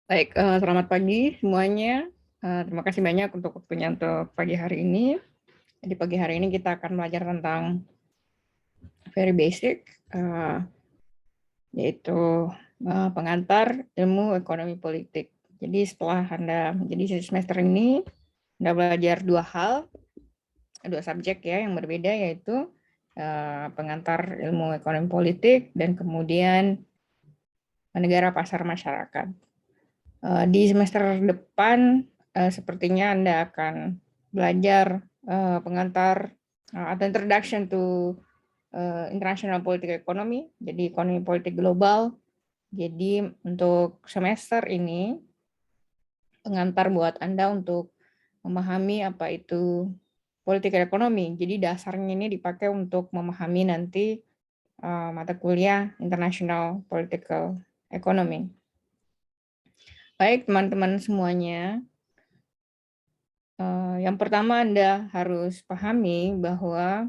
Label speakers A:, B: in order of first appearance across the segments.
A: Baik, selamat pagi semuanya. Terima kasih banyak untuk waktunya untuk pagi hari ini. Di pagi hari ini kita akan belajar tentang very basic, yaitu pengantar ilmu ekonomi politik. Jadi setelah Anda menjadi semester ini, Anda belajar dua subjek ya yang berbeda, yaitu pengantar ilmu ekonomi politik dan kemudian negara pasar masyarakat. Di semester depan sepertinya Anda akan belajar pengantar atau introduction to international political economy, jadi ekonomi politik global. Jadi untuk semester ini pengantar buat Anda untuk memahami apa itu political economy. Jadi dasarnya ini dipakai untuk memahami nanti mata kuliah international political economy. Baik teman-teman semuanya, yang pertama Anda harus pahami bahwa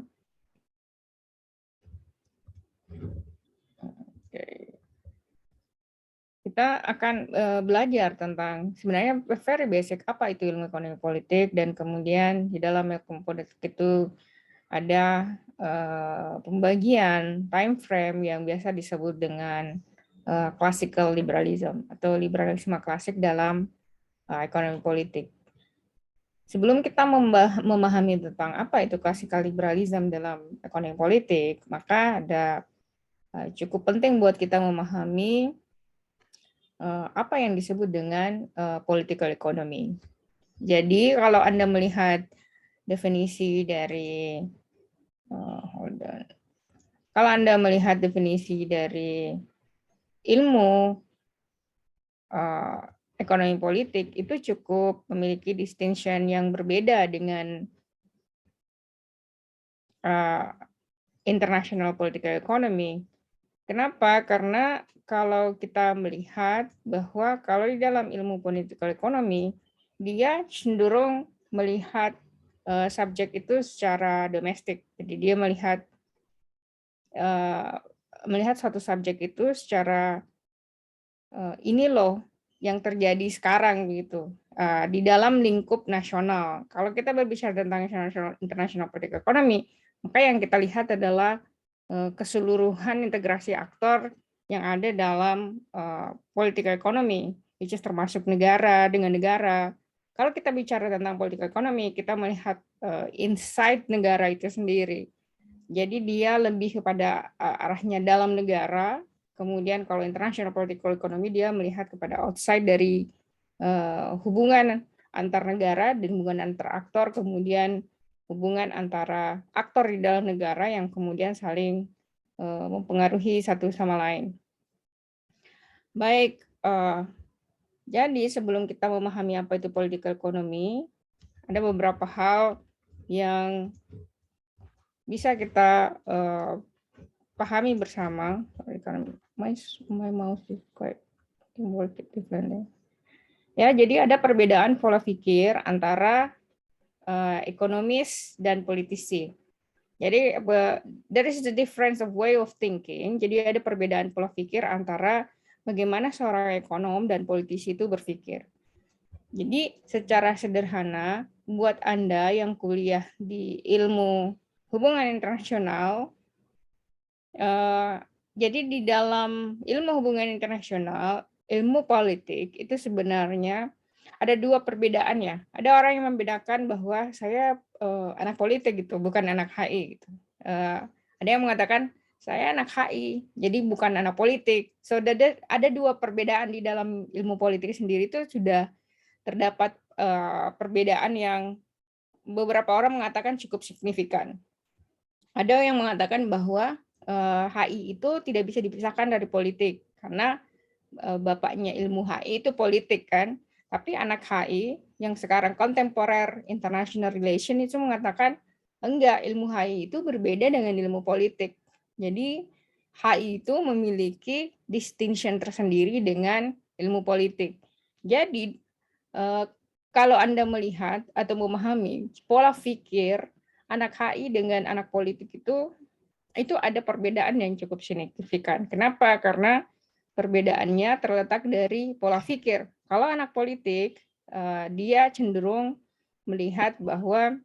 A: kita akan belajar tentang sebenarnya very basic apa itu ilmu ekonomi politik, dan kemudian di dalam ilmu politik itu ada pembagian time frame yang biasa disebut dengan classical liberalism atau liberalisme klasik dalam ekonomi politik. Sebelum kita memahami tentang apa itu classical liberalism dalam ekonomi politik, maka ada cukup penting buat kita memahami apa yang disebut dengan political economy. Jadi kalau Anda melihat definisi dari kalau Anda melihat definisi dari ilmu ekonomi politik, itu cukup memiliki distinction yang berbeda dengan international political economy. Kenapa? Karena kalau kita melihat bahwa kalau di dalam ilmu political economy, dia cenderung melihat subjek itu secara domestik. Jadi dia melihat satu subjek itu secara ini loh yang terjadi sekarang gitu di dalam lingkup nasional. Kalau kita berbicara tentang international political economy, maka yang kita lihat adalah keseluruhan integrasi aktor yang ada dalam political economy, which is termasuk negara dengan negara. Kalau kita bicara tentang political economy, kita melihat inside negara itu sendiri. Jadi dia lebih kepada arahnya dalam negara. Kemudian kalau international political economy, dia melihat kepada outside dari hubungan antar negara dan hubungan antar aktor, kemudian hubungan antara aktor di dalam negara yang kemudian saling mempengaruhi satu sama lain. Baik, jadi sebelum kita memahami apa itu political economy, ada beberapa hal yang bisa kita pahami bersama. My mouse is quite work it differently. Ya, jadi ada perbedaan pola pikir antara ekonomis dan politisi. Jadi there is the difference of way of thinking. Jadi ada perbedaan pola pikir antara bagaimana seorang ekonom dan politisi itu berpikir. Jadi secara sederhana, buat Anda yang kuliah di ilmu hubungan internasional, jadi di dalam ilmu hubungan internasional, ilmu politik itu sebenarnya ada dua perbedaan ya. Ada orang yang membedakan bahwa saya anak politik gitu, bukan anak HI gitu. Ada yang mengatakan saya anak HI, jadi bukan anak politik. So ada dua perbedaan di dalam ilmu politik sendiri, itu sudah terdapat perbedaan yang beberapa orang mengatakan cukup signifikan. Ada yang mengatakan bahwa HI itu tidak bisa dipisahkan dari politik karena bapaknya ilmu HI itu politik kan. Tapi anak HI yang sekarang contemporary international relation itu mengatakan enggak, ilmu HI itu berbeda dengan ilmu politik. Jadi HI itu memiliki distinction tersendiri dengan ilmu politik. Jadi kalau Anda melihat atau memahami pola pikir anak HI dengan anak politik itu ada perbedaan yang cukup signifikan. Kenapa? Karena perbedaannya terletak dari pola pikir. Kalau anak politik, dia cenderung melihat bahwa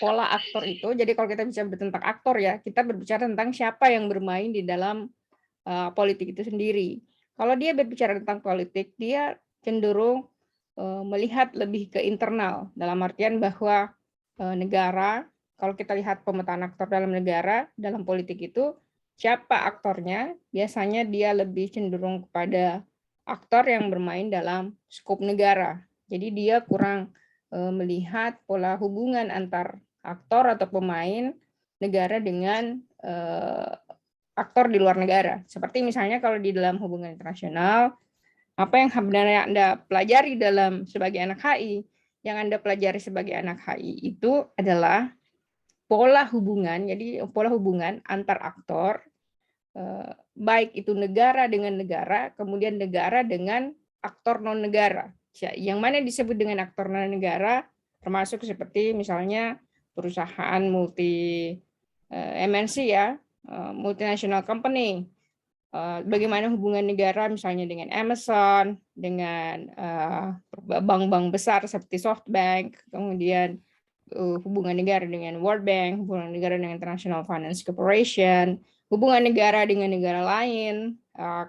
A: pola aktor itu, jadi kalau kita bicara tentang aktor ya, kita berbicara tentang siapa yang bermain di dalam politik itu sendiri. Kalau dia berbicara tentang politik, dia cenderung melihat lebih ke internal, dalam artian bahwa negara, kalau kita lihat pemetaan aktor dalam negara, dalam politik itu, siapa aktornya, biasanya dia lebih cenderung kepada aktor yang bermain dalam skop negara. Jadi dia kurang melihat pola hubungan antar aktor atau pemain negara dengan aktor di luar negara. Seperti misalnya kalau di dalam hubungan internasional, apa yang sebenarnya Anda pelajari dalam sebagai anak HI, yang Anda pelajari sebagai anak HI itu adalah pola hubungan, jadi pola hubungan antar aktor, baik itu negara dengan negara, kemudian negara dengan aktor non negara. Yang mana disebut dengan aktor non negara, termasuk seperti misalnya perusahaan multi MNC ya, multinational company. Bagaimana hubungan negara misalnya dengan Amazon, dengan bank-bank besar seperti SoftBank, kemudian hubungan negara dengan World Bank, hubungan negara dengan International Finance Corporation, hubungan negara dengan negara lain,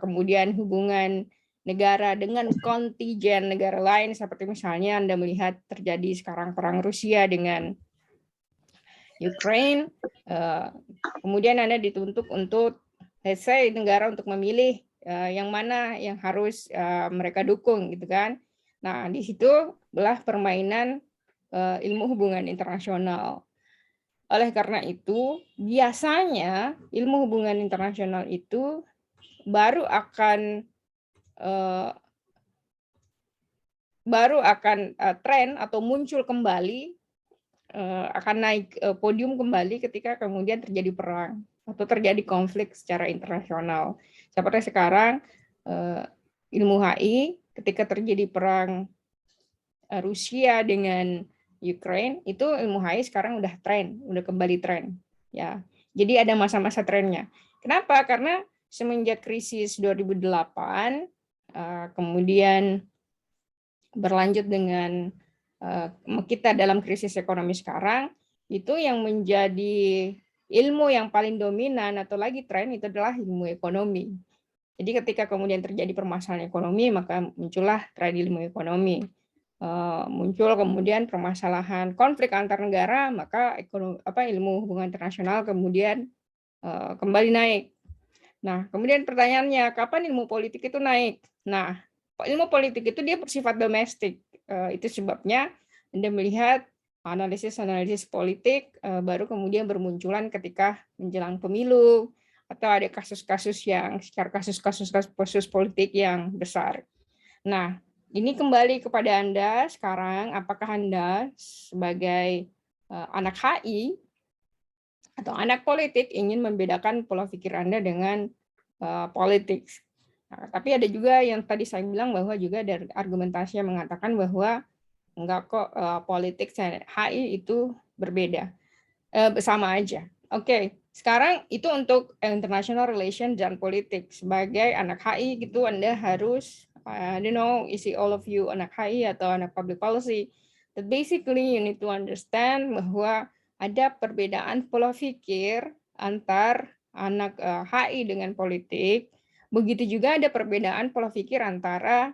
A: kemudian hubungan negara dengan kontingen negara lain, seperti misalnya Anda melihat terjadi sekarang perang Rusia dengan Ukraine, kemudian Anda dituntut untuk, let's say, negara untuk memilih yang mana yang harus mereka dukung, gitu kan? Nah, di situ belah permainan ilmu hubungan internasional. Oleh karena itu, biasanya ilmu hubungan internasional itu baru akan tren atau muncul kembali, akan naik podium kembali ketika kemudian terjadi perang atau terjadi konflik secara internasional. Seperti sekarang ilmu HI ketika terjadi perang Rusia dengan Ukraine, itu ilmu HI sekarang udah tren, udah kembali tren ya. Jadi ada masa-masa trennya. Kenapa? Karena semenjak krisis 2008 kemudian berlanjut dengan kita dalam krisis ekonomi sekarang, itu yang menjadi ilmu yang paling dominan atau lagi tren itu adalah ilmu ekonomi. Jadi ketika kemudian terjadi permasalahan ekonomi, maka muncullah tren ilmu ekonomi. Muncul kemudian permasalahan konflik antar negara, maka ilmu hubungan internasional kemudian kembali naik. Nah, kemudian pertanyaannya, kapan ilmu politik itu naik? Nah, ilmu politik itu dia bersifat domestik. Itu sebabnya Anda melihat analisis-analisis politik baru kemudian bermunculan ketika menjelang pemilu, atau ada kasus-kasus kasus politik yang besar. Nah, ini kembali kepada Anda sekarang, apakah Anda sebagai anak HI atau anak politik ingin membedakan pola pikir Anda dengan politik. Nah, tapi ada juga yang tadi saya bilang bahwa juga dari argumentasi yang mengatakan bahwa enggak kok, politik HI itu berbeda, sama aja. Oke, sekarang itu untuk international relation dan politik. Sebagai anak HI gitu, Anda harus, I don't know, isi all of you anak HI atau anak public policy, but basically you need to understand bahwa ada perbedaan pola pikir antar anak HI dengan politik. Begitu juga ada perbedaan pola pikir antara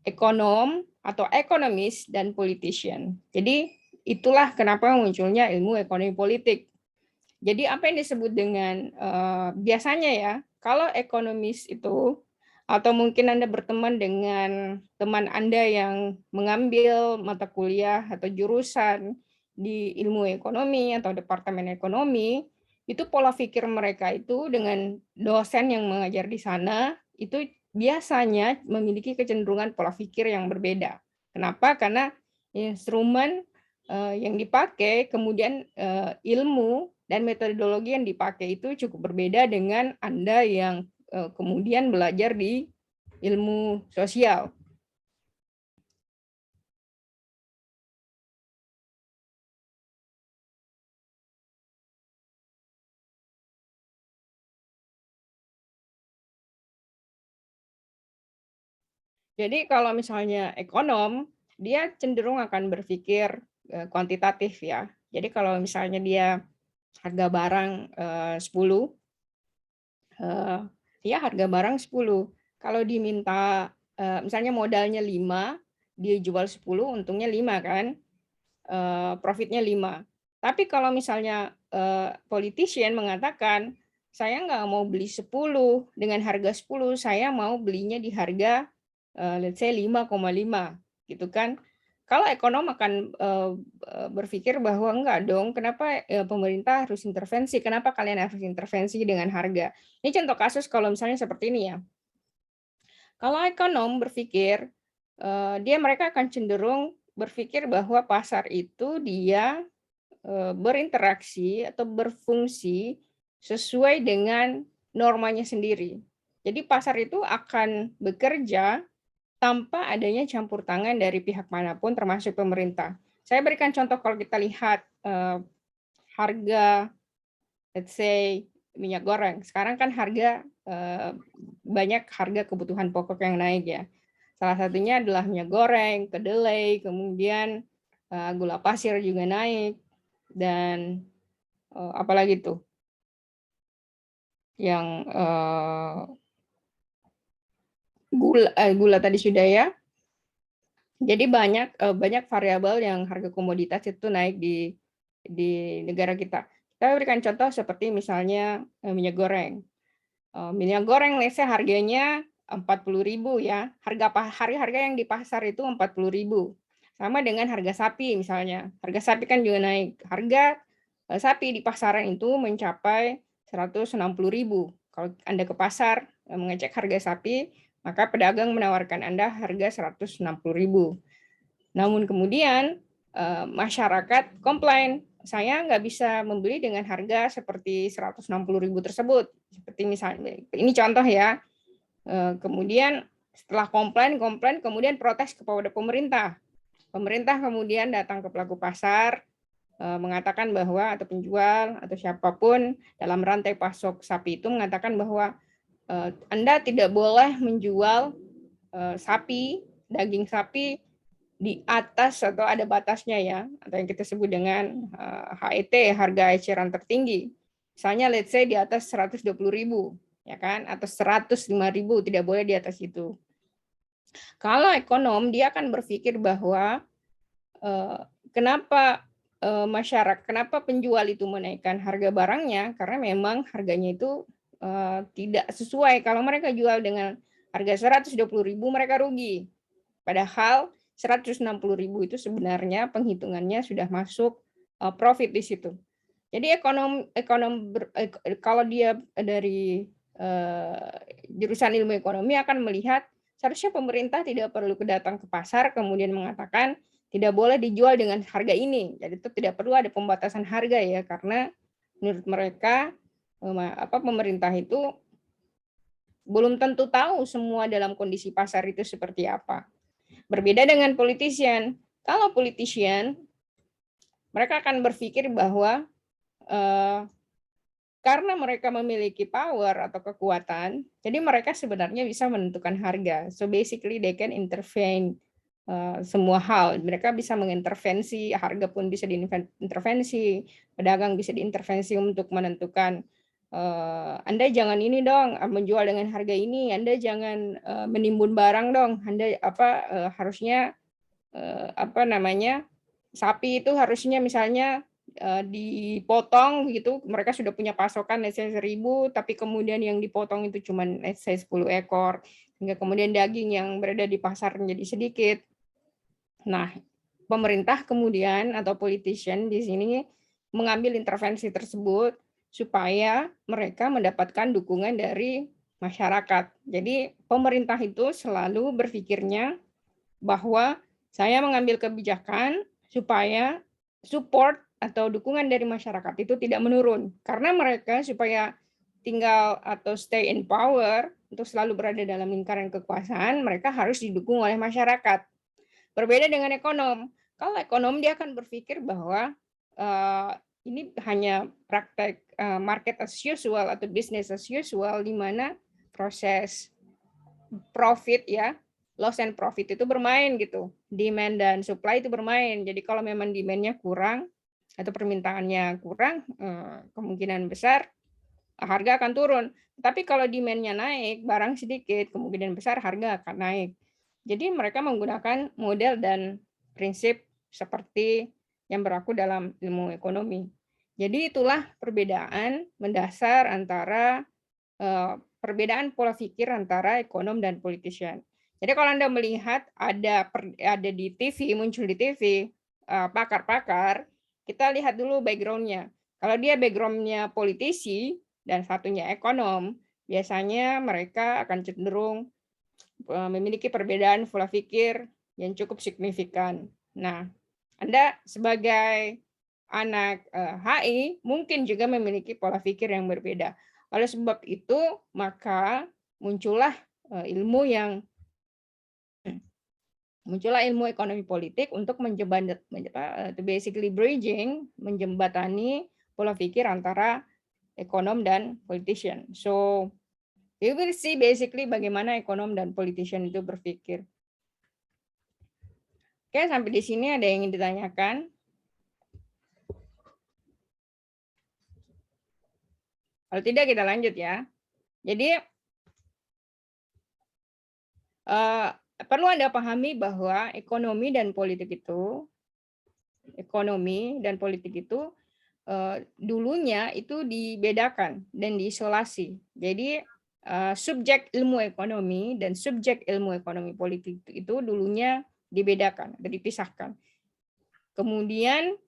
A: ekonom atau ekonomis dan politician. Jadi itulah kenapa munculnya ilmu ekonomi politik. Jadi apa yang disebut dengan biasanya ya, kalau ekonomis itu, atau mungkin Anda berteman dengan teman Anda yang mengambil mata kuliah atau jurusan di ilmu ekonomi atau departemen ekonomi, itu pola pikir mereka itu dengan dosen yang mengajar di sana, itu biasanya memiliki kecenderungan pola pikir yang berbeda. Kenapa? Karena instrumen yang dipakai, kemudian ilmu dan metodologi yang dipakai itu cukup berbeda dengan Anda yang kemudian belajar di ilmu sosial. Jadi kalau misalnya ekonom, dia cenderung akan berpikir, kuantitatif ya. Jadi kalau misalnya dia harga barang, 10, eee, dia harga barang 10. Kalau diminta, misalnya modalnya 5, dia jual 10, untungnya 5 kan, profitnya 5. Tapi kalau misalnya, politician mengatakan, "Saya nggak mau beli 10 dengan harga 10, saya mau belinya di harga, let's say 5,5," gitu kan. Kalau ekonom akan, berpikir bahwa, "Enggak dong, kenapa, pemerintah harus intervensi? Kenapa kalian harus intervensi dengan harga?" Ini contoh kasus kalau misalnya seperti ini ya. Kalau ekonom berpikir, mereka akan cenderung berpikir bahwa pasar itu dia, berinteraksi atau berfungsi sesuai dengan normanya sendiri. Jadi pasar itu akan bekerja tanpa adanya campur tangan dari pihak manapun termasuk pemerintah. Saya berikan contoh kalau kita lihat, harga let's say minyak goreng. Sekarang kan harga, banyak harga kebutuhan pokok yang naik ya. Salah satunya adalah minyak goreng, kedelai, kemudian, gula pasir juga naik dan, apalagi tuh yang, gula tadi sudah ya. Jadi banyak variabel yang harga komoditas itu naik di negara kita. Kita berikan contoh seperti misalnya, minyak goreng. Minyak goreng let's say harganya 40.000 ya, harga yang di pasar itu 40.000. Sama dengan harga sapi misalnya, harga sapi kan juga naik. Harga, sapi di pasaran itu mencapai 160.000. Kalau Anda ke pasar, mengecek harga sapi, maka pedagang menawarkan Anda harga 160.000. Namun kemudian, masyarakat komplain, "Saya nggak bisa membeli dengan harga seperti 160.000 tersebut." Seperti misalnya ini contoh ya, kemudian setelah komplain komplain, kemudian protes kepada pemerintah. Pemerintah kemudian datang ke pelaku pasar, mengatakan bahwa atau penjual atau siapapun dalam rantai pasok sapi itu mengatakan bahwa, Anda tidak boleh menjual, daging sapi di atas atau ada batasnya ya, atau yang kita sebut dengan, HET, harga eceran tertinggi. Misalnya let's say di atas 120.000 ya kan, atau 105.000, tidak boleh di atas itu. Kalau ekonom dia akan berpikir bahwa, eee, kenapa, kenapa penjual itu menaikkan harga barangnya, karena memang harganya itu, tidak sesuai. Kalau mereka jual dengan harga 120.000 mereka rugi. Padahal 160.000 itu sebenarnya penghitungannya sudah masuk, profit di situ. Jadi ekonom ekonom kalau dia dari, jurusan ilmu ekonomi akan melihat seharusnya pemerintah tidak perlu datang ke pasar kemudian mengatakan, "Tidak boleh dijual dengan harga ini." Jadi itu tidak perlu ada pembatasan harga ya, karena menurut mereka, pemerintah itu belum tentu tahu semua dalam kondisi pasar itu seperti apa. Berbeda dengan politician. Kalau politician, mereka akan berpikir bahwa, eee, karena mereka memiliki power atau kekuatan, jadi mereka sebenarnya bisa menentukan harga. So basically they can intervene, semua hal. Mereka bisa mengintervensi, harga pun bisa diintervensi, pedagang bisa diintervensi untuk menentukan, "Anda jangan ini dong, menjual dengan harga ini, Anda jangan, menimbun barang dong, Anda harusnya sapi itu harusnya misalnya, dipotong gitu, mereka sudah punya pasokan let's say 1.000, tapi kemudian yang dipotong itu cuman let's say 10 ekor, hingga kemudian daging yang berada di pasar menjadi sedikit. Nah, pemerintah kemudian atau politician di sini mengambil intervensi tersebut supaya mereka mendapatkan dukungan dari masyarakat. Jadi pemerintah itu selalu berpikirnya bahwa saya mengambil kebijakan supaya support atau dukungan dari masyarakat itu tidak menurun. Karena mereka supaya tinggal atau stay in power, untuk selalu berada dalam lingkaran kekuasaan, mereka harus didukung oleh masyarakat. Berbeda dengan ekonom. Kalau ekonom dia akan berpikir bahwa, eee, ini hanya praktek, market as usual atau business as usual, di mana proses profit ya, loss and profit itu bermain gitu. Demand dan supply itu bermain. Jadi kalau memang demand-nya kurang atau permintaannya kurang, kemungkinan besar harga akan turun. Tapi kalau demand-nya naik, barang sedikit, kemungkinan besar harga akan naik. Jadi mereka menggunakan model dan prinsip seperti yang berlaku dalam ilmu ekonomi. Jadi itulah perbedaan mendasar antara perbedaan pola pikir antara ekonom dan politician. Jadi kalau Anda melihat ada di TV, muncul di TV pakar-pakar, kita lihat dulu background-nya. Kalau dia background-nya politisi dan satunya ekonom, biasanya mereka akan cenderung memiliki perbedaan pola pikir yang cukup signifikan. Nah, Anda sebagai anak HI mungkin juga memiliki pola pikir yang berbeda. Oleh sebab itu, maka muncullah ilmu yang muncullah ilmu ekonomi politik untuk basically bridging, menjembatani pola pikir antara ekonom dan politician. So, you will see basically bagaimana ekonom dan politician itu berpikir. Oke, sampai di sini ada yang ingin ditanyakan? Kalau tidak, kita lanjut ya. Jadi, perlu Anda pahami bahwa ekonomi dan politik itu dulunya itu dibedakan dan diisolasi. Jadi subjek ilmu ekonomi dan subjek ilmu ekonomi politik itu dulunya dibedakan atau dipisahkan. Kemudian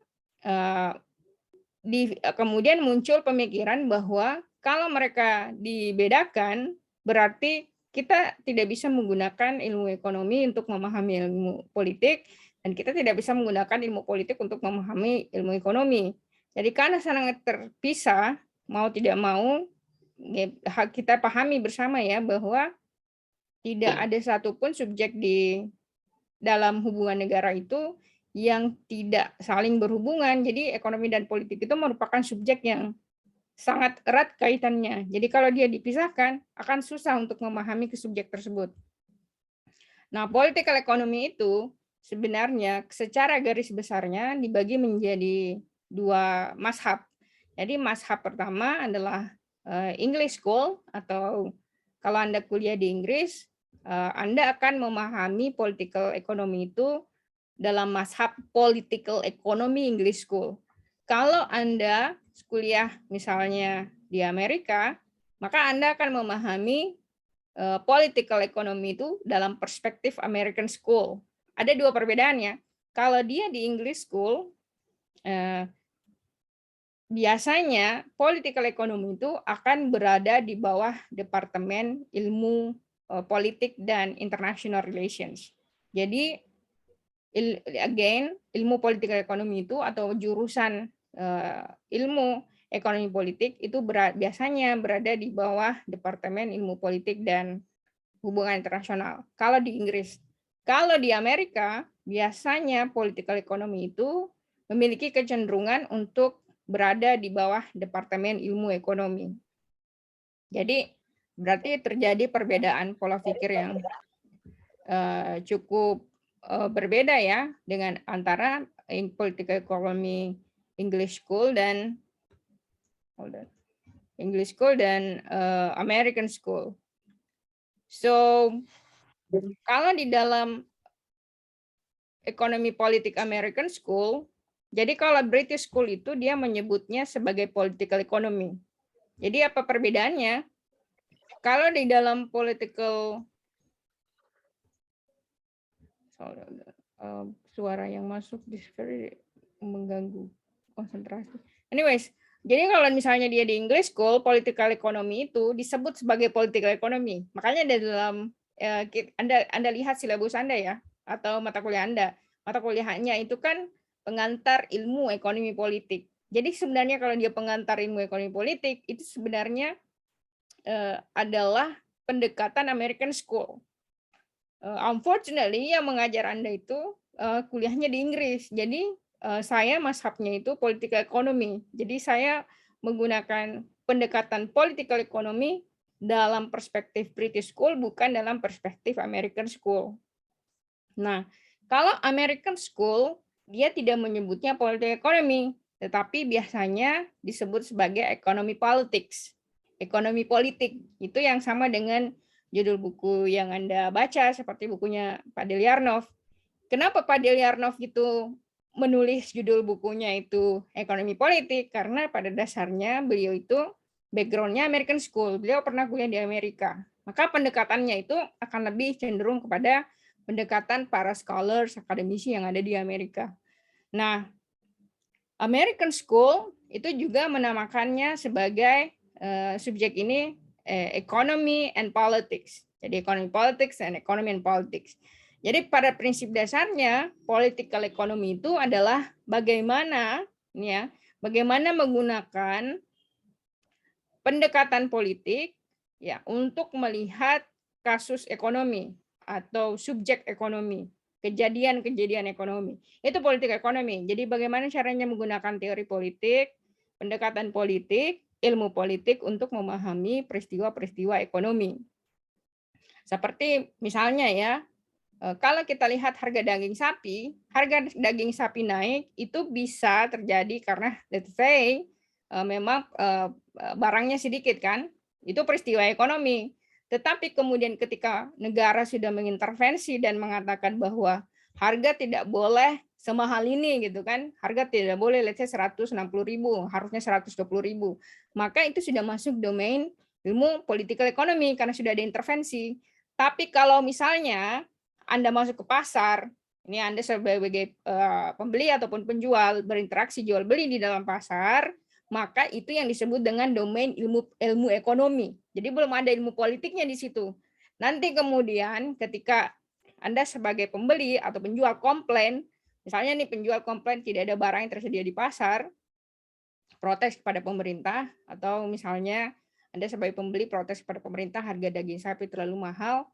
A: kemudian muncul pemikiran bahwa kalau mereka dibedakan berarti kita tidak bisa menggunakan ilmu ekonomi untuk memahami ilmu politik, dan kita tidak bisa menggunakan ilmu politik untuk memahami ilmu ekonomi. Jadi karena sangat terpisah, mau tidak mau, kita pahami bersama ya bahwa tidak ada satupun subjek di dalam hubungan negara itu yang tidak saling berhubungan. Jadi ekonomi dan politik itu merupakan subjek yang sangat erat kaitannya. Jadi kalau dia dipisahkan, akan susah untuk memahami ke subjek tersebut. Nah, political economy itu sebenarnya secara garis besarnya dibagi menjadi dua mazhab. Jadi mazhab pertama adalah English School, atau kalau Anda kuliah di Inggris, Anda akan memahami political economy itu dalam mazhab political economy English School. Kalau Anda kuliah misalnya di Amerika, maka Anda akan memahami political economy itu dalam perspektif American School. Ada dua perbedaannya. Kalau dia di English School, biasanya political economy itu akan berada di bawah Departemen Ilmu Politik dan International Relations. Jadi, ilmu political economy itu atau jurusan ilmu ekonomi politik itu biasanya berada di bawah Departemen Ilmu Politik dan Hubungan Internasional. Kalau di Inggris. Kalau di Amerika, biasanya political economy itu memiliki kecenderungan untuk berada di bawah Departemen Ilmu Ekonomi. Jadi, berarti terjadi perbedaan pola pikir yang cukup berbeda ya dengan antara political economy English School dan American School. So, kalau di dalam ekonomi politik American School, jadi kalau British School itu dia menyebutnya sebagai political economy. Jadi apa perbedaannya? Kalau di dalam political suara yang masuk mengganggu konsentrasi. Anyways, jadi kalau misalnya dia di English School, political economy itu disebut sebagai political economy. Makanya di dalam Anda lihat silabus Anda ya, atau mata kuliah Anda. Mata kuliahnya itu kan pengantar ilmu ekonomi politik. Jadi sebenarnya kalau dia pengantar ilmu ekonomi politik, itu sebenarnya adalah pendekatan American School. Unfortunately, yang mengajar Anda itu kuliahnya di Inggris. Jadi saya mazhabnya itu political economy. Jadi saya menggunakan pendekatan political economy dalam perspektif British School, bukan dalam perspektif American School. Nah, kalau American School, dia tidak menyebutnya politik ekonomi, tetapi biasanya disebut sebagai ekonomi politics. Ekonomi politik, itu yang sama dengan judul buku yang Anda baca, seperti bukunya Pak Deliarnov. Kenapa Pak Deliarnov itu menulis judul bukunya itu ekonomi politik? Karena pada dasarnya beliau itu background-nya American School. Beliau pernah kuliah di Amerika. Maka pendekatannya itu akan lebih cenderung kepada pendekatan para scholars, akademisi yang ada di Amerika. Nah, American School itu juga menamakannya sebagai subjek ini economy and politics. Jadi economy politics and economy and politics. Jadi pada prinsip dasarnya political economy itu adalah bagaimana ya, bagaimana menggunakan pendekatan politik ya untuk melihat kasus ekonomi atau subjek ekonomi, kejadian-kejadian ekonomi. Itu politik ekonomi. Jadi bagaimana caranya menggunakan teori politik, pendekatan politik, ilmu politik untuk memahami peristiwa-peristiwa ekonomi. Seperti misalnya ya, kalau kita lihat harga daging sapi naik itu bisa terjadi karena let's say memang barangnya sedikit kan, itu peristiwa ekonomi. Tetapi kemudian ketika negara sudah mengintervensi dan mengatakan bahwa harga tidak boleh semahal ini gitu kan, harga tidak boleh let's say 160.000, harusnya 120.000, maka itu sudah masuk domain ilmu political economy karena sudah ada intervensi. Tapi kalau misalnya Anda masuk ke pasar, ini Anda sebagai pembeli ataupun penjual berinteraksi jual beli di dalam pasar, maka itu yang disebut dengan domain ilmu ekonomi. Jadi belum ada ilmu politiknya di situ. Nanti kemudian ketika Anda sebagai pembeli atau penjual komplain, misalnya nih penjual komplain tidak ada barang yang tersedia di pasar, protes kepada pemerintah, atau misalnya Anda sebagai pembeli protes kepada pemerintah harga daging sapi terlalu mahal,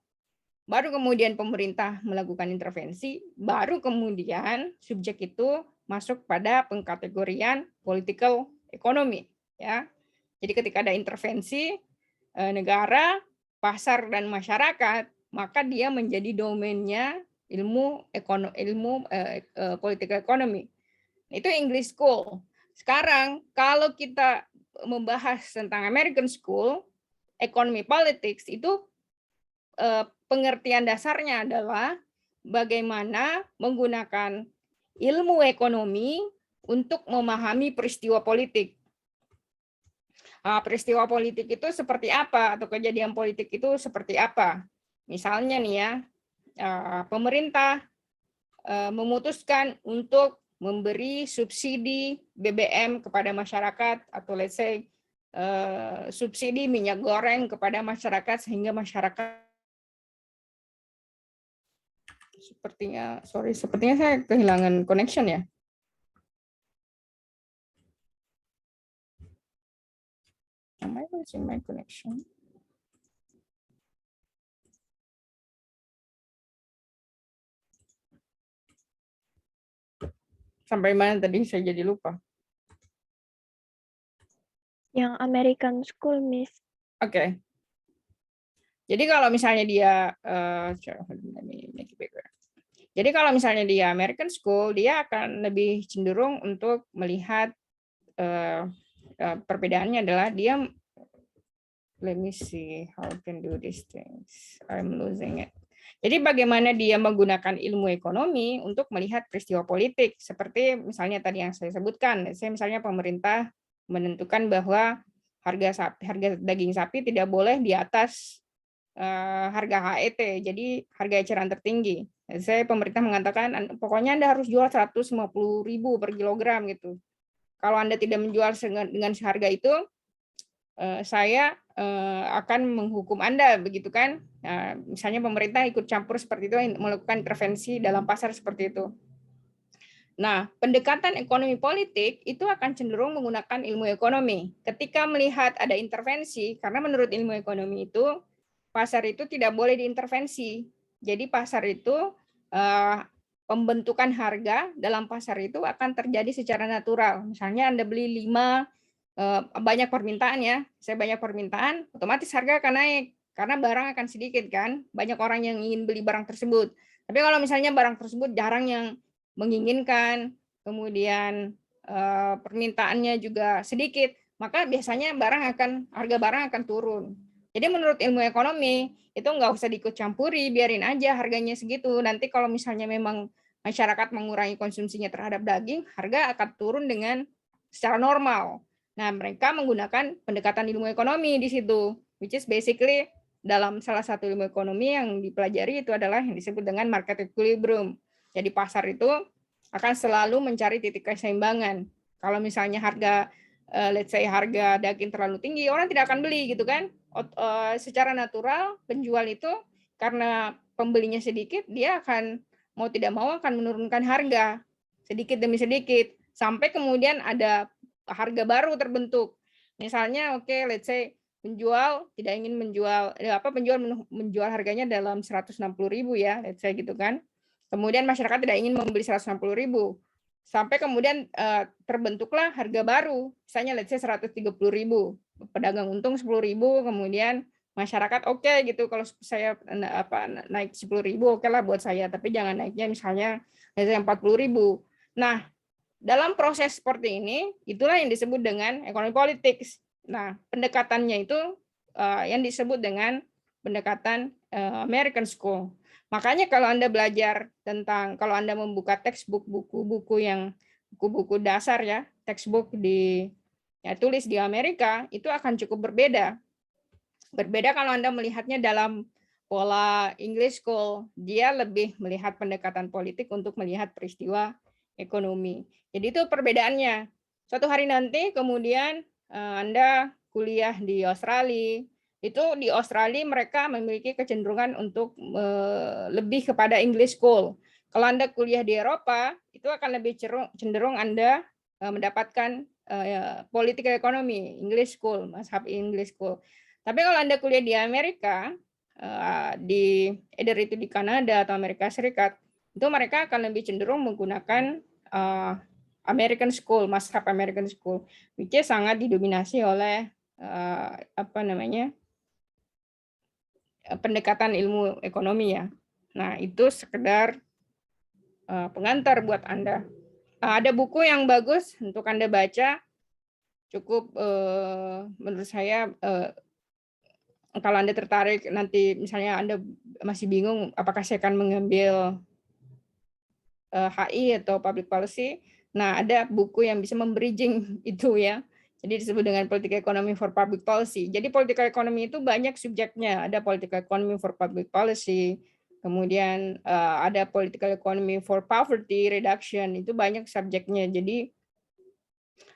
A: baru kemudian pemerintah melakukan intervensi, baru kemudian subjek itu masuk pada pengkategorian political economy ya. Jadi ketika ada intervensi negara, pasar dan masyarakat, maka dia menjadi domainnya ilmu political economy. Itu English School. Sekarang kalau kita membahas tentang American School, economy politics itu pengertian dasarnya adalah bagaimana menggunakan ilmu ekonomi untuk memahami peristiwa politik. Peristiwa politik itu seperti apa atau kejadian politik itu seperti apa? Misalnya nih ya, pemerintah memutuskan untuk memberi subsidi BBM kepada masyarakat atau let's say subsidi minyak goreng kepada masyarakat sehingga masyarakat sepertinya saya kehilangan connection ya. Am I losing my connection? Sampai mana tadi saya jadi lupa.
B: Yang American School, Miss.
A: Oke. Jadi kalau misalnya dia jadi kalau misalnya dia American School, dia akan lebih cenderung untuk melihat perbedaannya adalah dia, let me see how I can do these things. I'm losing it. Jadi bagaimana dia menggunakan ilmu ekonomi untuk melihat peristiwa politik, seperti misalnya tadi yang saya sebutkan, saya misalnya pemerintah menentukan bahwa harga daging sapi tidak boleh di atas harga HET, jadi harga eceran tertinggi. Saya pemerintah mengatakan pokoknya Anda harus jual 150.000 per kilogram gitu. Kalau Anda tidak menjual dengan harga itu, saya akan menghukum Anda, begitu kan? Nah, misalnya pemerintah ikut campur seperti itu, melakukan intervensi dalam pasar seperti itu. Nah, pendekatan ekonomi politik itu akan cenderung menggunakan ilmu ekonomi. Ketika melihat ada intervensi, karena menurut ilmu ekonomi itu, pasar itu tidak boleh diintervensi. Jadi pasar itu, pembentukan harga dalam pasar itu akan terjadi secara natural. Misalnya Anda beli 5 banyak permintaan ya, saya banyak permintaan, otomatis harga akan naik karena barang akan sedikit kan, banyak orang yang ingin beli barang tersebut. Tapi kalau misalnya barang tersebut jarang yang menginginkan, kemudian permintaannya juga sedikit, maka biasanya harga barang akan turun. Jadi menurut ilmu ekonomi itu nggak usah diikut campuri, biarin aja harganya segitu. Nanti kalau misalnya memang masyarakat mengurangi konsumsinya terhadap daging, harga akan turun dengan secara normal. Nah, mereka menggunakan pendekatan ilmu ekonomi di situ, which is basically dalam salah satu ilmu ekonomi yang dipelajari itu adalah yang disebut dengan market equilibrium. Jadi pasar itu akan selalu mencari titik keseimbangan. Kalau misalnya harga let's say harga daging terlalu tinggi, orang tidak akan beli gitu kan. Secara natural penjual itu karena pembelinya sedikit, dia akan mau tidak mau akan menurunkan harga sedikit demi sedikit sampai kemudian ada harga baru terbentuk. Misalnya let's say penjual tidak ingin menjual harganya dalam 160.000 ya, let's say gitu kan. Kemudian masyarakat tidak ingin membeli 160.000. Sampai kemudian terbentuklah harga baru, misalnya let's say 130.000. Pedagang untung 10.000, kemudian masyarakat gitu kalau saya naik 10.000 lah buat saya, tapi jangan naiknya misalnya 40.000. Nah, dalam proses seperti ini itulah yang disebut dengan ekonomi politik. Nah, pendekatannya itu yang disebut dengan pendekatan American School. Makanya kalau Anda belajar kalau Anda membuka textbook buku-buku dasar ya, textbook tulis di Amerika, itu akan cukup berbeda. Berbeda kalau Anda melihatnya dalam pola English School, dia lebih melihat pendekatan politik untuk melihat peristiwa ekonomi. Jadi itu perbedaannya. Suatu hari nanti kemudian Anda kuliah di Australia, itu di Australia mereka memiliki kecenderungan untuk lebih kepada English School. Kalau Anda kuliah di Eropa, itu akan lebih cenderung Anda mendapatkan political economy, English School, mazhab English School. Tapi kalau Anda kuliah di Amerika, either itu di Kanada atau Amerika Serikat, itu mereka akan lebih cenderung menggunakan American School, mazhab American School, which is sangat didominasi oleh pendekatan ilmu ekonomi ya. Nah, itu sekedar pengantar buat Anda. Ada buku yang bagus untuk Anda baca, cukup menurut saya kalau Anda tertarik nanti misalnya Anda masih bingung apakah saya akan mengambil HI atau public policy. Nah, ada buku yang bisa membridging itu ya. Jadi disebut dengan political economy for public policy. Jadi political economy itu banyak subjeknya. Ada political economy for public policy, kemudian ada political economy for poverty reduction. Itu banyak subjeknya. Jadi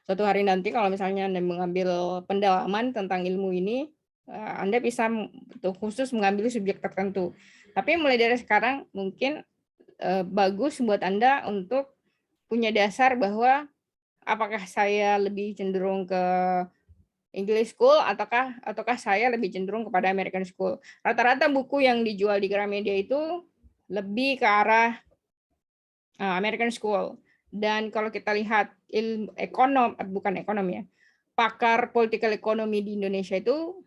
A: suatu hari nanti kalau misalnya Anda mengambil pendalaman tentang ilmu ini, Anda bisa khusus mengambil subjek tertentu. Tapi mulai dari sekarang mungkin bagus buat Anda untuk punya dasar bahwa apakah saya lebih cenderung ke English School ataukah saya lebih cenderung kepada American School. Rata-rata buku yang dijual di Gramedia itu lebih ke arah American School. Dan kalau kita lihat bukan ekonom ya, pakar political economy di Indonesia itu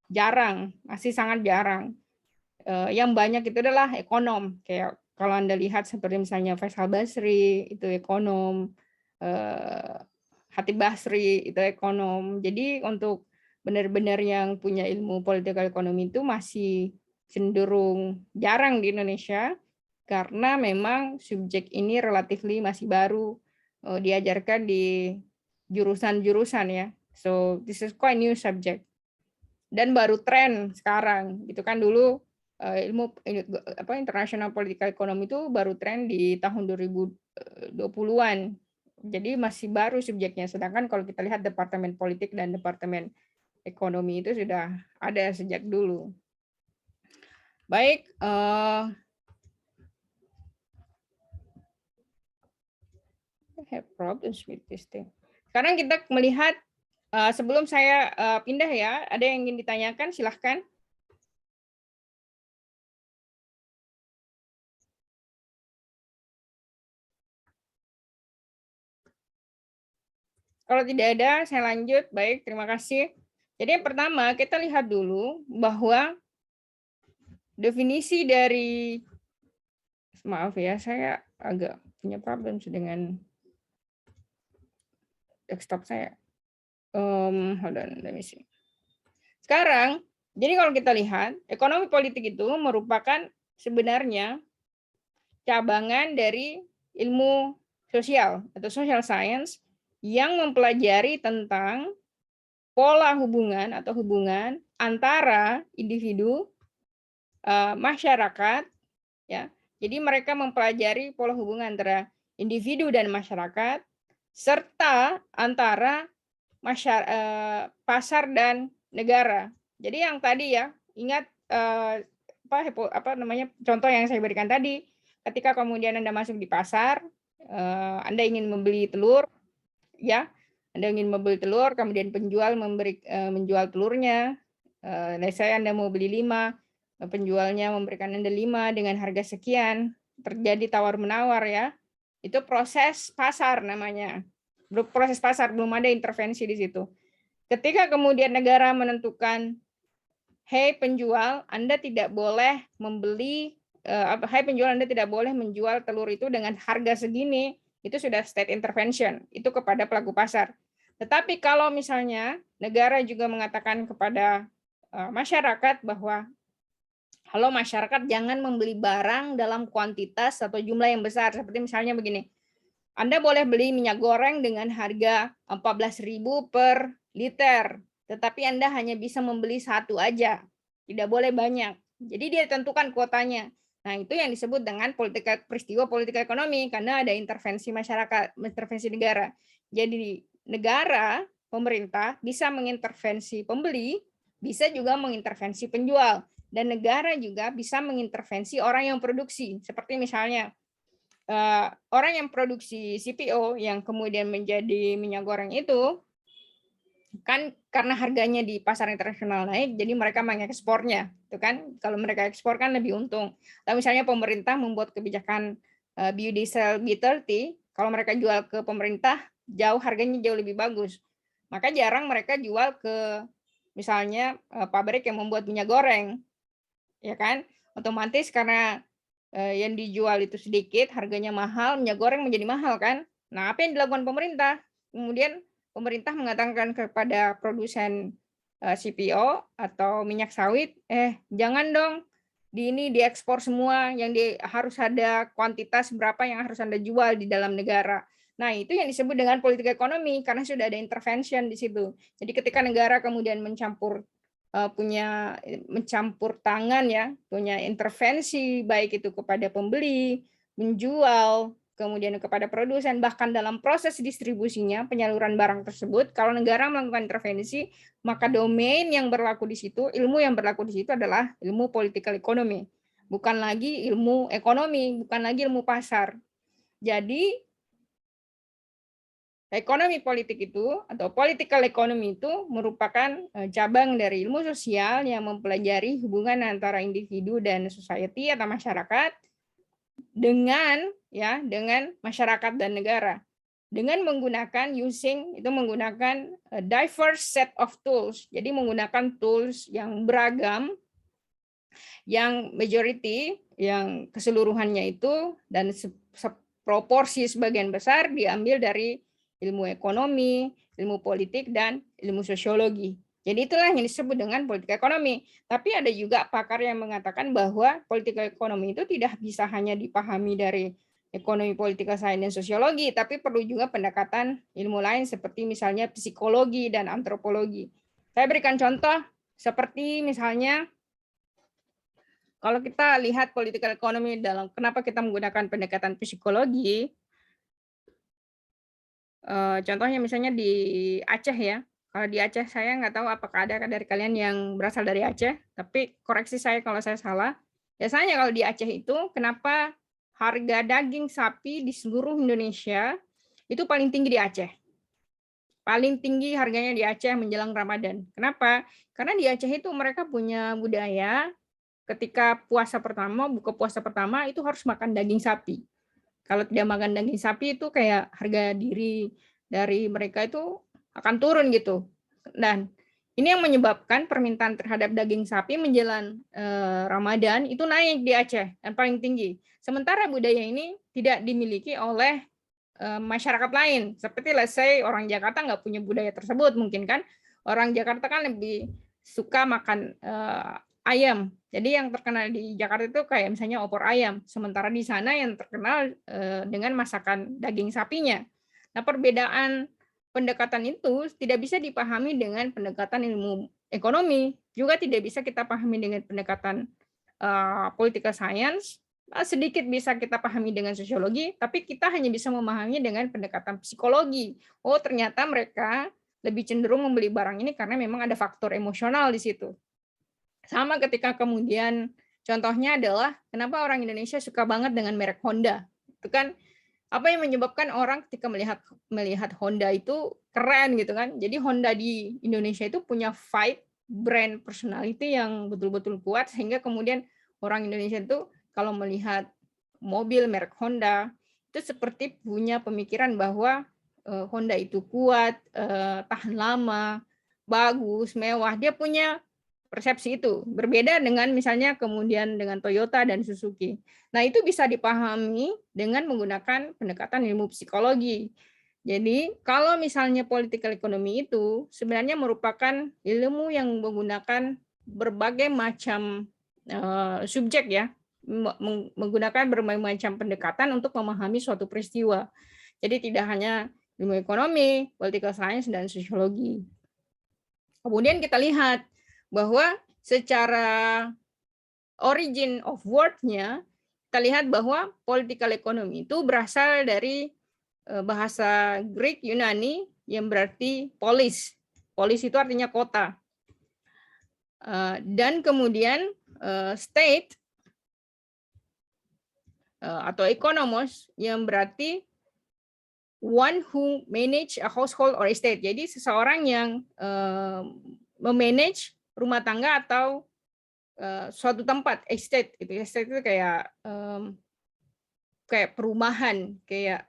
A: jarang, masih sangat jarang. Yang banyak itu adalah ekonom, kayak kalau Anda lihat seperti misalnya Faisal Basri itu ekonom, Hatib Basri itu ekonom. Jadi untuk benar-benar yang punya ilmu political economy itu masih cenderung jarang di Indonesia karena memang subjek ini relatifly masih baru diajarkan di jurusan-jurusan ya. So this is quite new subject dan baru tren sekarang gitu kan. Dulu ilmu international political economy itu baru tren di tahun 2020-an. Jadi masih baru subjeknya. Sedangkan kalau kita lihat departemen politik dan departemen ekonomi itu sudah ada sejak dulu. Baik, I have problems with this thing. Sekarang kita melihat sebelum saya pindah ya, ada yang ingin ditanyakan, silahkan. Kalau tidak ada, saya lanjut. Baik, terima kasih. Jadi yang pertama, kita lihat dulu bahwa definisi dari, maaf ya, saya agak punya problem dengan desktop saya. Hold on, let me see. Sekarang, jadi kalau kita lihat, ekonomi politik itu merupakan sebenarnya cabangan dari ilmu sosial atau social science yang mempelajari tentang pola hubungan atau hubungan antara individu, masyarakat, ya. Jadi mereka mempelajari pola hubungan antara individu dan masyarakat serta antara pasar dan negara. Jadi yang tadi ya, ingat apa namanya, contoh yang saya berikan tadi, ketika kemudian Anda masuk di pasar, Anda ingin membeli telur, ya, Anda ingin membeli telur, kemudian penjual menjual telurnya, let's say Anda mau beli 5, penjualnya memberikan Anda 5 dengan harga sekian, terjadi tawar-menawar ya. Itu proses pasar namanya. Proses pasar, belum ada intervensi di situ. Ketika kemudian negara menentukan, hey penjual, Anda tidak boleh membeli, hey penjual, Anda tidak boleh menjual telur itu dengan harga segini, itu sudah state intervention, itu kepada pelaku pasar. Tetapi kalau misalnya negara juga mengatakan kepada masyarakat bahwa, halo masyarakat, jangan membeli barang dalam kuantitas atau jumlah yang besar, seperti misalnya begini, Anda boleh beli minyak goreng dengan harga 14.000 per liter, tetapi Anda hanya bisa membeli 1 aja, tidak boleh banyak. Jadi dia tentukan kuotanya. Nah, itu yang disebut dengan peristiwa politika ekonomi, karena ada intervensi masyarakat, intervensi negara. Jadi negara, pemerintah bisa mengintervensi pembeli, bisa juga mengintervensi penjual, dan negara juga bisa mengintervensi orang yang produksi, seperti misalnya orang yang produksi CPO yang kemudian menjadi minyak goreng itu, kan karena harganya di pasar internasional naik, jadi mereka mengekspornya, itu kan. Kalau mereka ekspor kan lebih untung. Atau misalnya pemerintah membuat kebijakan biodiesel B30, kalau mereka jual ke pemerintah, harganya jauh lebih bagus. Maka jarang mereka jual ke misalnya pabrik yang membuat minyak goreng, ya kan? Otomatis karena yang dijual itu sedikit, harganya mahal, minyak goreng menjadi mahal kan. Nah, apa yang dilakukan pemerintah? Kemudian pemerintah mengatakan kepada produsen CPO atau minyak sawit, jangan dong ini diekspor semua, harus ada kuantitas berapa yang harus Anda jual di dalam negara. Nah, itu yang disebut dengan politik ekonomi karena sudah ada intervention di situ. Jadi ketika negara kemudian mencampur tangan ya, punya intervensi baik itu kepada pembeli, menjual, kemudian kepada produsen, bahkan dalam proses distribusinya, penyaluran barang tersebut, kalau negara melakukan intervensi, maka domain yang berlaku di situ, ilmu yang berlaku di situ adalah ilmu political economy, bukan lagi ilmu ekonomi, bukan lagi ilmu pasar. Jadi ekonomi politik itu atau political economy itu merupakan cabang dari ilmu sosial yang mempelajari hubungan antara individu dan society atau masyarakat dengan masyarakat dan negara, dengan menggunakan diverse set of tools. Jadi menggunakan tools yang beragam, yang majority, yang keseluruhannya itu dan proporsi sebagian besar diambil dari ilmu ekonomi, ilmu politik, dan ilmu sosiologi. Jadi itulah yang disebut dengan politik ekonomi. Tapi ada juga pakar yang mengatakan bahwa politik ekonomi itu tidak bisa hanya dipahami dari ekonomi, politika, sains, dan sosiologi, tapi perlu juga pendekatan ilmu lain seperti misalnya psikologi dan antropologi. Saya berikan contoh seperti misalnya kalau kita lihat political economy dalam kenapa kita menggunakan pendekatan psikologi, contohnya misalnya di Aceh ya. Kalau di Aceh saya nggak tahu apakah ada dari kalian yang berasal dari Aceh, tapi koreksi saya kalau saya salah. Biasanya kalau di Aceh itu kenapa harga daging sapi di seluruh Indonesia itu paling tinggi di Aceh. Paling tinggi harganya di Aceh menjelang Ramadan. Kenapa? Karena di Aceh itu mereka punya budaya ketika buka puasa pertama itu harus makan daging sapi. Kalau tidak makan daging sapi itu kayak harga diri dari mereka itu akan turun gitu. Dan ini yang menyebabkan permintaan terhadap daging sapi menjelang Ramadan itu naik di Aceh dan paling tinggi. Sementara budaya ini tidak dimiliki oleh masyarakat lain. Seperti let's say orang Jakarta nggak punya budaya tersebut mungkin kan. Orang Jakarta kan lebih suka makan ayam. Jadi yang terkenal di Jakarta itu kayak misalnya opor ayam. Sementara di sana yang terkenal dengan masakan daging sapinya. Nah, perbedaan pendekatan itu tidak bisa dipahami dengan pendekatan ilmu ekonomi, juga tidak bisa kita pahami dengan pendekatan political science, sedikit bisa kita pahami dengan sosiologi, tapi kita hanya bisa memahaminya dengan pendekatan psikologi. Oh, ternyata mereka lebih cenderung membeli barang ini karena memang ada faktor emosional di situ. Sama ketika kemudian contohnya adalah kenapa orang Indonesia suka banget dengan merek Honda. Itu kan apa yang menyebabkan orang ketika melihat Honda itu keren gitu kan. Jadi Honda di Indonesia itu punya vibe brand personality yang betul-betul kuat sehingga kemudian orang Indonesia itu kalau melihat mobil merek Honda itu seperti punya pemikiran bahwa Honda itu kuat, tahan lama, bagus, mewah. Dia punya persepsi itu. Berbeda dengan misalnya kemudian dengan Toyota dan Suzuki. Nah, itu bisa dipahami dengan menggunakan pendekatan ilmu psikologi. Jadi, kalau misalnya political economy itu sebenarnya merupakan ilmu yang menggunakan berbagai macam subjek ya, menggunakan berbagai macam pendekatan untuk memahami suatu peristiwa. Jadi tidak hanya ilmu ekonomi, political science, dan sosiologi. Kemudian kita lihat bahwa secara origin of word-nya, kita lihat bahwa political economy itu berasal dari bahasa Greek Yunani yang berarti polis. Polis itu artinya kota. Dan kemudian state atau economos yang berarti one who manage a household or estate. Jadi seseorang yang memanage rumah tangga atau suatu tempat, estate gitu. Estate itu kayak kayak perumahan, kayak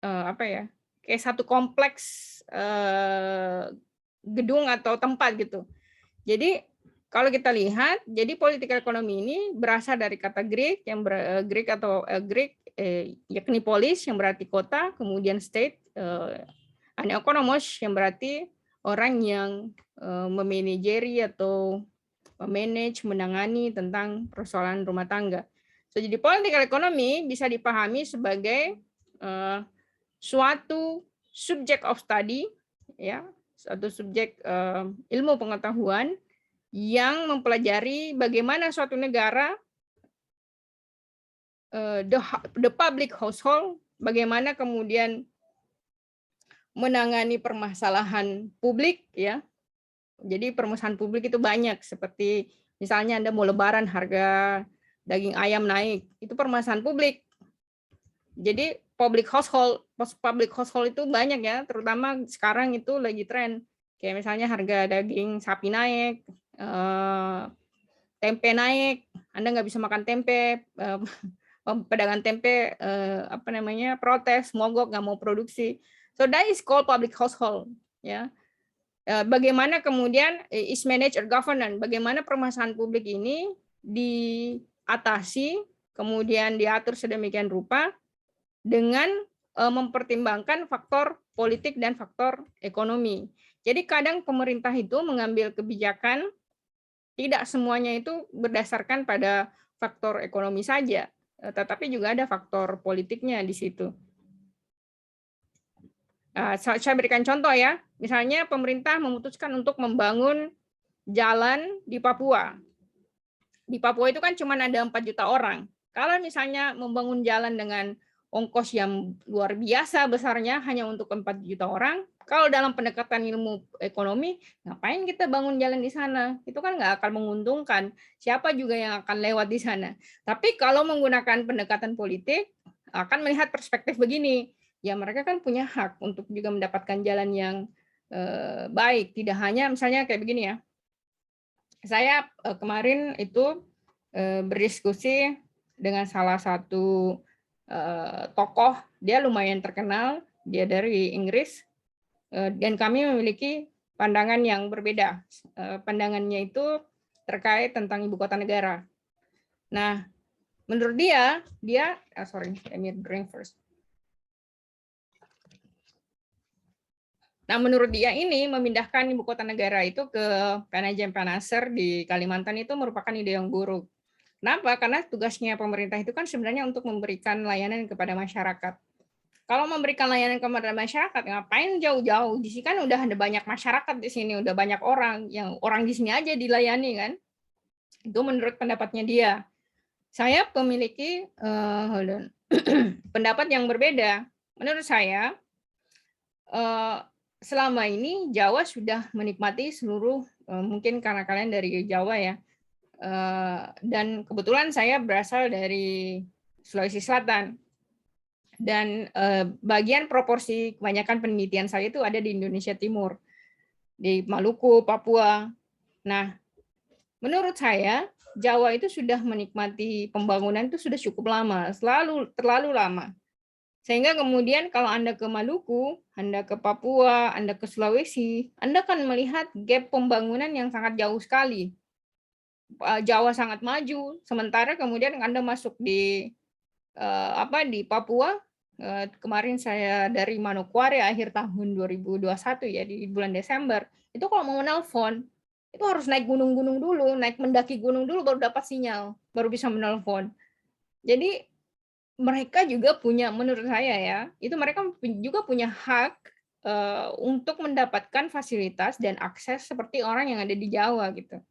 A: apa ya? Kayak satu kompleks gedung atau tempat gitu. Jadi kalau kita lihat, jadi political economy ini berasal dari kata Greek yang Greek atau Greek yakni polis yang berarti kota, kemudian state economos yang berarti orang yang memanajeri atau memanage, menangani tentang persoalan rumah tangga. So, jadi political economy bisa dipahami sebagai suatu subject of study, ya, suatu subjek ilmu pengetahuan yang mempelajari bagaimana suatu negara, the public household, bagaimana kemudian menangani permasalahan publik, ya. Jadi permasalahan publik itu banyak, seperti misalnya Anda mau lebaran harga daging ayam naik, itu permasalahan publik. Jadi public household itu banyak ya, terutama sekarang itu lagi tren. Kayak misalnya harga daging sapi naik, tempe naik, Anda nggak bisa makan tempe, pedagang tempe apa namanya protes, mogok, nggak mau produksi. So that is called public household, ya. Bagaimana kemudian is managed or governance, bagaimana permasalahan publik ini diatasi, kemudian diatur sedemikian rupa dengan mempertimbangkan faktor politik dan faktor ekonomi. Jadi kadang pemerintah itu mengambil kebijakan tidak semuanya itu berdasarkan pada faktor ekonomi saja, tetapi juga ada faktor politiknya di situ. Saya berikan contoh ya, misalnya pemerintah memutuskan untuk membangun jalan di Papua. Di Papua itu kan cuma ada 4 juta orang. Kalau misalnya membangun jalan dengan ongkos yang luar biasa besarnya hanya untuk 4 juta orang, kalau dalam pendekatan ilmu ekonomi, ngapain kita bangun jalan di sana? Itu kan nggak akan menguntungkan. Siapa juga yang akan lewat di sana. Tapi kalau menggunakan pendekatan politik, akan melihat perspektif begini. Ya mereka kan punya hak untuk juga mendapatkan jalan yang baik. Tidak hanya misalnya kayak begini ya. Saya kemarin itu berdiskusi dengan salah satu tokoh, dia lumayan terkenal dia dari Inggris, dan kami memiliki pandangan yang berbeda. Pandangannya itu terkait tentang ibu kota negara. Nah, menurut dia, sorry, let me drink first. Nah, menurut dia ini memindahkan ibu kota negara itu ke Penajam Pasir di Kalimantan itu merupakan ide yang buruk. Kenapa? Karena tugasnya pemerintah itu kan sebenarnya untuk memberikan layanan kepada masyarakat. Kalau memberikan layanan kepada masyarakat, ngapain jauh-jauh? Di sini kan udah ada banyak masyarakat di sini, udah banyak orang, yang orang di sini aja dilayani kan. Itu menurut pendapatnya dia. Saya memiliki pendapat yang berbeda. Menurut saya, selama ini Jawa sudah menikmati seluruh, mungkin karena kalian dari Jawa ya, dan kebetulan saya berasal dari Sulawesi Selatan, dan bagian proporsi kebanyakan penelitian saya itu ada di Indonesia Timur, di Maluku, Papua. Nah, menurut saya Jawa itu sudah menikmati pembangunan itu sudah cukup lama, terlalu lama. Sehingga kemudian kalau Anda ke Maluku, Anda ke Papua, Anda ke Sulawesi, Anda akan melihat gap pembangunan yang sangat jauh sekali. Jawa sangat maju, sementara kemudian Anda masuk di Papua. Kemarin saya dari Manokwari akhir tahun 2021 ya, di bulan Desember, itu kalau mau menelpon itu harus naik gunung-gunung dulu, mendaki gunung dulu baru dapat sinyal, baru bisa menelpon. Jadi mereka juga punya, menurut saya ya, itu mereka juga punya hak untuk mendapatkan fasilitas dan akses seperti orang yang ada di Jawa gitu.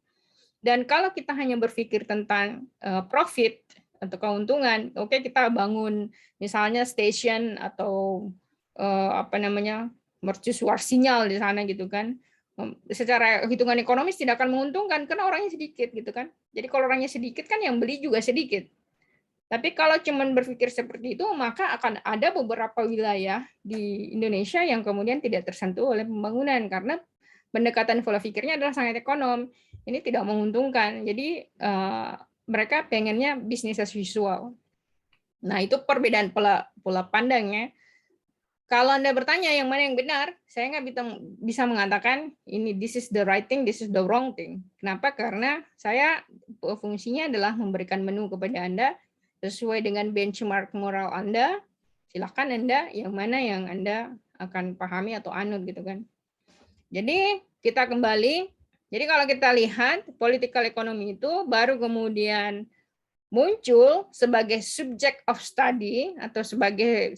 A: Dan kalau kita hanya berpikir tentang profit atau keuntungan, oke, kita bangun misalnya station atau mercusuar sinyal di sana gitu kan. Secara hitungan ekonomis tidak akan menguntungkan karena orangnya sedikit gitu kan. Jadi kalau orangnya sedikit kan yang beli juga sedikit. Tapi kalau cuman berpikir seperti itu, maka akan ada beberapa wilayah di Indonesia yang kemudian tidak tersentuh oleh pembangunan karena pendekatan pola pikirnya adalah sangat ekonom. Ini tidak menguntungkan. Jadi mereka pengennya bisnis as usual. Nah, itu perbedaan pola pandangnya. Kalau Anda bertanya yang mana yang benar, saya nggak bisa mengatakan ini this is the right thing, this is the wrong thing. Kenapa? Karena saya fungsinya adalah memberikan menu kepada Anda sesuai dengan benchmark moral Anda. Silakan Anda yang mana yang Anda akan pahami atau anut gitu kan. Jadi kita kembali. Jadi kalau kita lihat political economy itu baru kemudian muncul sebagai subject of study atau sebagai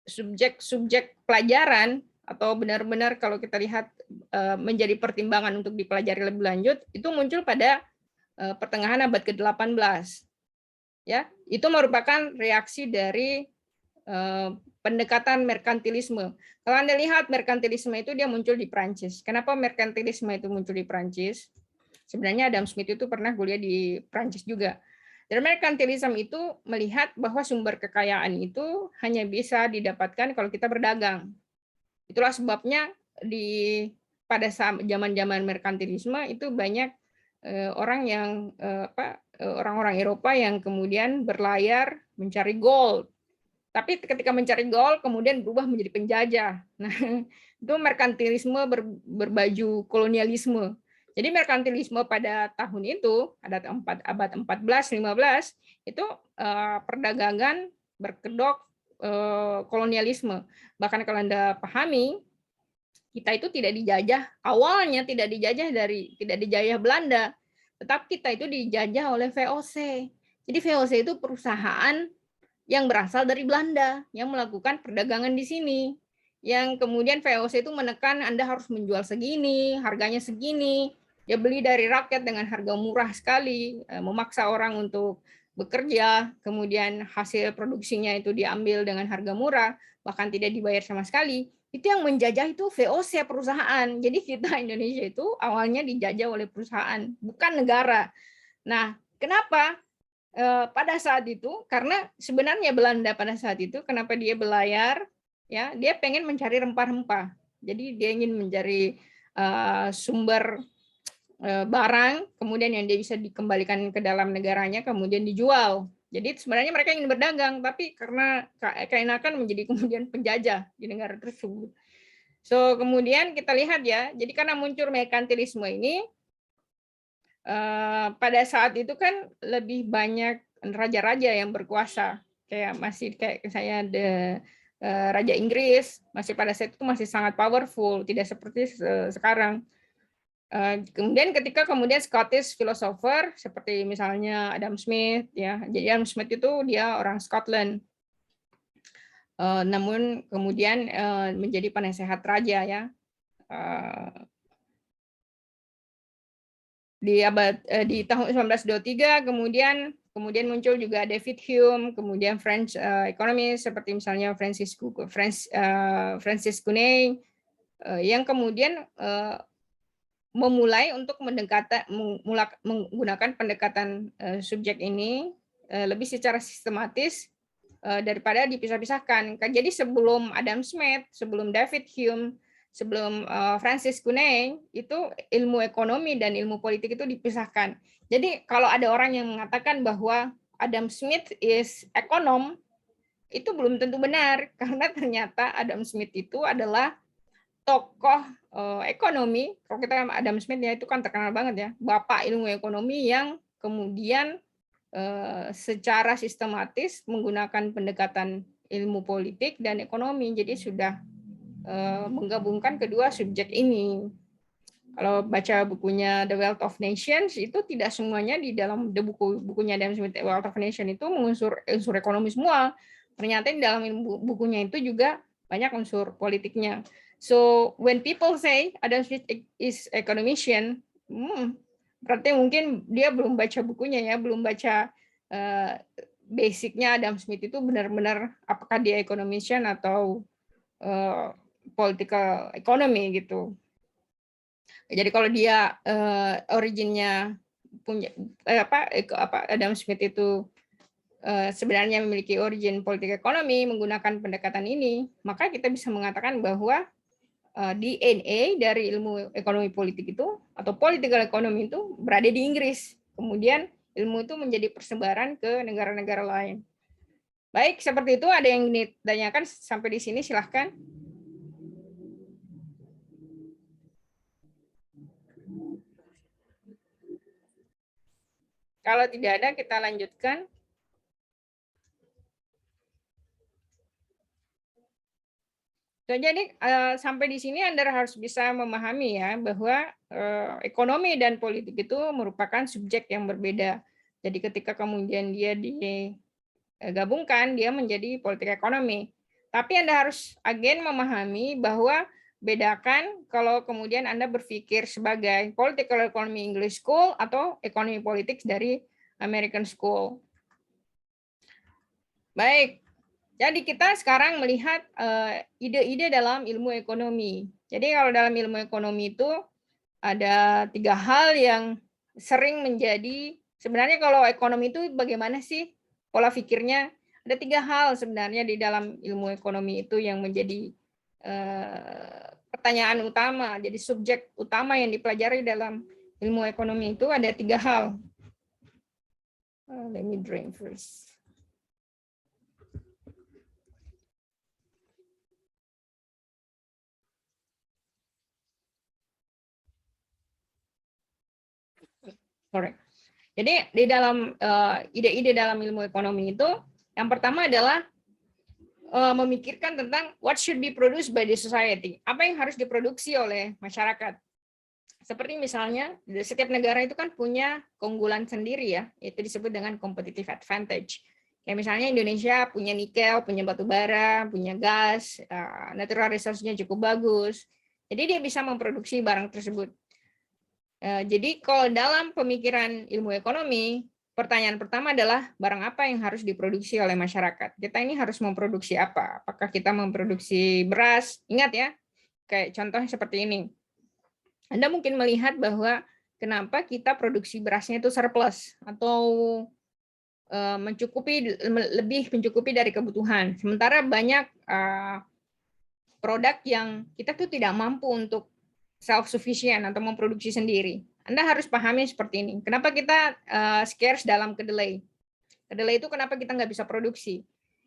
A: subjek pelajaran atau benar-benar kalau kita lihat menjadi pertimbangan untuk dipelajari lebih lanjut itu muncul pada pertengahan abad ke-18. Ya, itu merupakan reaksi dari pendekatan merkantilisme. Kalau Anda lihat merkantilisme itu dia muncul di Prancis. Kenapa merkantilisme itu muncul di Prancis? Sebenarnya Adam Smith itu pernah kuliah di Prancis juga. Dan merkantilisme itu melihat bahwa sumber kekayaan itu hanya bisa didapatkan kalau kita berdagang. Itulah sebabnya pada zaman-zaman merkantilisme itu banyak orang-orang Eropa yang kemudian berlayar mencari gold. Tapi ketika mencari gold kemudian berubah menjadi penjajah. Nah, itu merkantilisme berbaju kolonialisme. Jadi merkantilisme pada tahun itu, ada abad 14-15, itu perdagangan berkedok kolonialisme. Bahkan kalau Anda pahami, kita itu tidak dijajah, awalnya tidak dijajah Belanda, tetapi kita itu dijajah oleh VOC. Jadi VOC itu perusahaan yang berasal dari Belanda, yang melakukan perdagangan di sini. Yang kemudian VOC itu menekan Anda harus menjual segini, harganya segini. Dia beli dari rakyat dengan harga murah sekali, memaksa orang untuk bekerja, kemudian hasil produksinya itu diambil dengan harga murah, bahkan tidak dibayar sama sekali. Itu yang menjajah itu VOC perusahaan. Jadi kita Indonesia itu awalnya dijajah oleh perusahaan, bukan negara. Nah, kenapa? Pada saat itu, karena sebenarnya Belanda pada saat itu, kenapa dia berlayar? Ya, dia pengen mencari rempah-rempah. Jadi dia ingin mencari sumber barang, kemudian yang dia bisa dikembalikan ke dalam negaranya, kemudian dijual. Jadi sebenarnya mereka ingin berdagang, tapi karena keenakan menjadi kemudian penjajah di negara tersebut. So kemudian kita lihat ya, jadi karena muncul merkantilisme ini, pada saat itu kan lebih banyak raja-raja yang berkuasa, kayak saya Raja Inggris masih pada saat itu masih sangat powerful, tidak seperti sekarang. Kemudian ketika Scottish philosopher seperti misalnya Adam Smith ya, jadi Adam Smith itu dia orang Scotland, namun kemudian menjadi penasehat raja ya. Di tahun 1923 kemudian muncul juga David Hume, kemudian French economist seperti misalnya Francis Cuney, yang kemudian memulai untuk menggunakan pendekatan subjek ini lebih secara sistematis daripada dipisah-pisahkan. Jadi sebelum Adam Smith, sebelum David Hume, sebelum Francis Cuney, itu ilmu ekonomi dan ilmu politik itu dipisahkan. Jadi kalau ada orang yang mengatakan bahwa Adam Smith is ekonom, itu belum tentu benar, karena ternyata Adam Smith itu adalah tokoh ekonomi. Kalau kita Adam Smith ya itu kan terkenal banget ya, bapak ilmu ekonomi yang kemudian secara sistematis menggunakan pendekatan ilmu politik dan ekonomi. Jadi sudah menggabungkan kedua subjek ini. Kalau baca bukunya The Wealth of Nations, itu tidak semuanya di dalam bukunya Adam Smith The Wealth of Nations itu mengunsur unsur ekonomi semua. Ternyata di dalam bukunya itu juga banyak unsur politiknya. So when people say Adam Smith is economician, berarti mungkin dia belum baca bukunya ya, belum baca basicnya Adam Smith itu benar-benar apakah dia economician atau political economy gitu. Jadi kalau dia originnya punya Adam Smith itu sebenarnya memiliki origin politik ekonomi menggunakan pendekatan ini, maka kita bisa mengatakan bahwa DNA dari ilmu ekonomi politik itu atau political economy itu berada di Inggris. Kemudian ilmu itu menjadi persebaran ke negara-negara lain. Baik, seperti itu. Ada yang ditanyakan sampai di sini, silahkan. Kalau tidak ada, kita lanjutkan. Jadi sampai di sini Anda harus bisa memahami ya bahwa ekonomi dan politik itu merupakan subjek yang berbeda. Jadi ketika kemudian dia digabungkan, dia menjadi politik ekonomi. Tapi Anda harus memahami bahwa bedakan kalau kemudian Anda berpikir sebagai political economy English school atau ekonomi politik dari American school. Baik. Jadi kita sekarang melihat ide-ide dalam ilmu ekonomi. Jadi kalau dalam ilmu ekonomi itu ada 3 hal yang sering menjadi, sebenarnya kalau ekonomi itu bagaimana sih pola pikirnya? Ada 3 hal sebenarnya di dalam ilmu ekonomi itu yang menjadi pertanyaan utama. Jadi subjek utama yang dipelajari dalam ilmu ekonomi itu ada 3 hal. Let me drink first. Correct. Jadi di dalam ide-ide dalam ilmu ekonomi itu, yang pertama adalah memikirkan tentang what should be produced by the society. Apa yang harus diproduksi oleh masyarakat. Seperti misalnya, setiap negara itu kan punya keunggulan sendiri ya, itu disebut dengan competitive advantage. Kayak misalnya Indonesia punya nikel, punya batu bara, punya gas, natural resource-nya cukup bagus. Jadi dia bisa memproduksi barang tersebut. Jadi kalau dalam pemikiran ilmu ekonomi, pertanyaan pertama adalah barang apa yang harus diproduksi oleh masyarakat. Kita ini harus memproduksi apa? Apakah kita memproduksi beras? Ingat ya, kayak contohnya seperti ini. Anda mungkin melihat bahwa kenapa kita produksi berasnya itu surplus atau lebih mencukupi dari kebutuhan. Sementara banyak produk yang kita tuh tidak mampu untuk self-sufficient atau memproduksi sendiri. Anda harus pahami seperti ini. Kenapa kita scarce dalam kedelai? Kedelai itu kenapa kita nggak bisa produksi?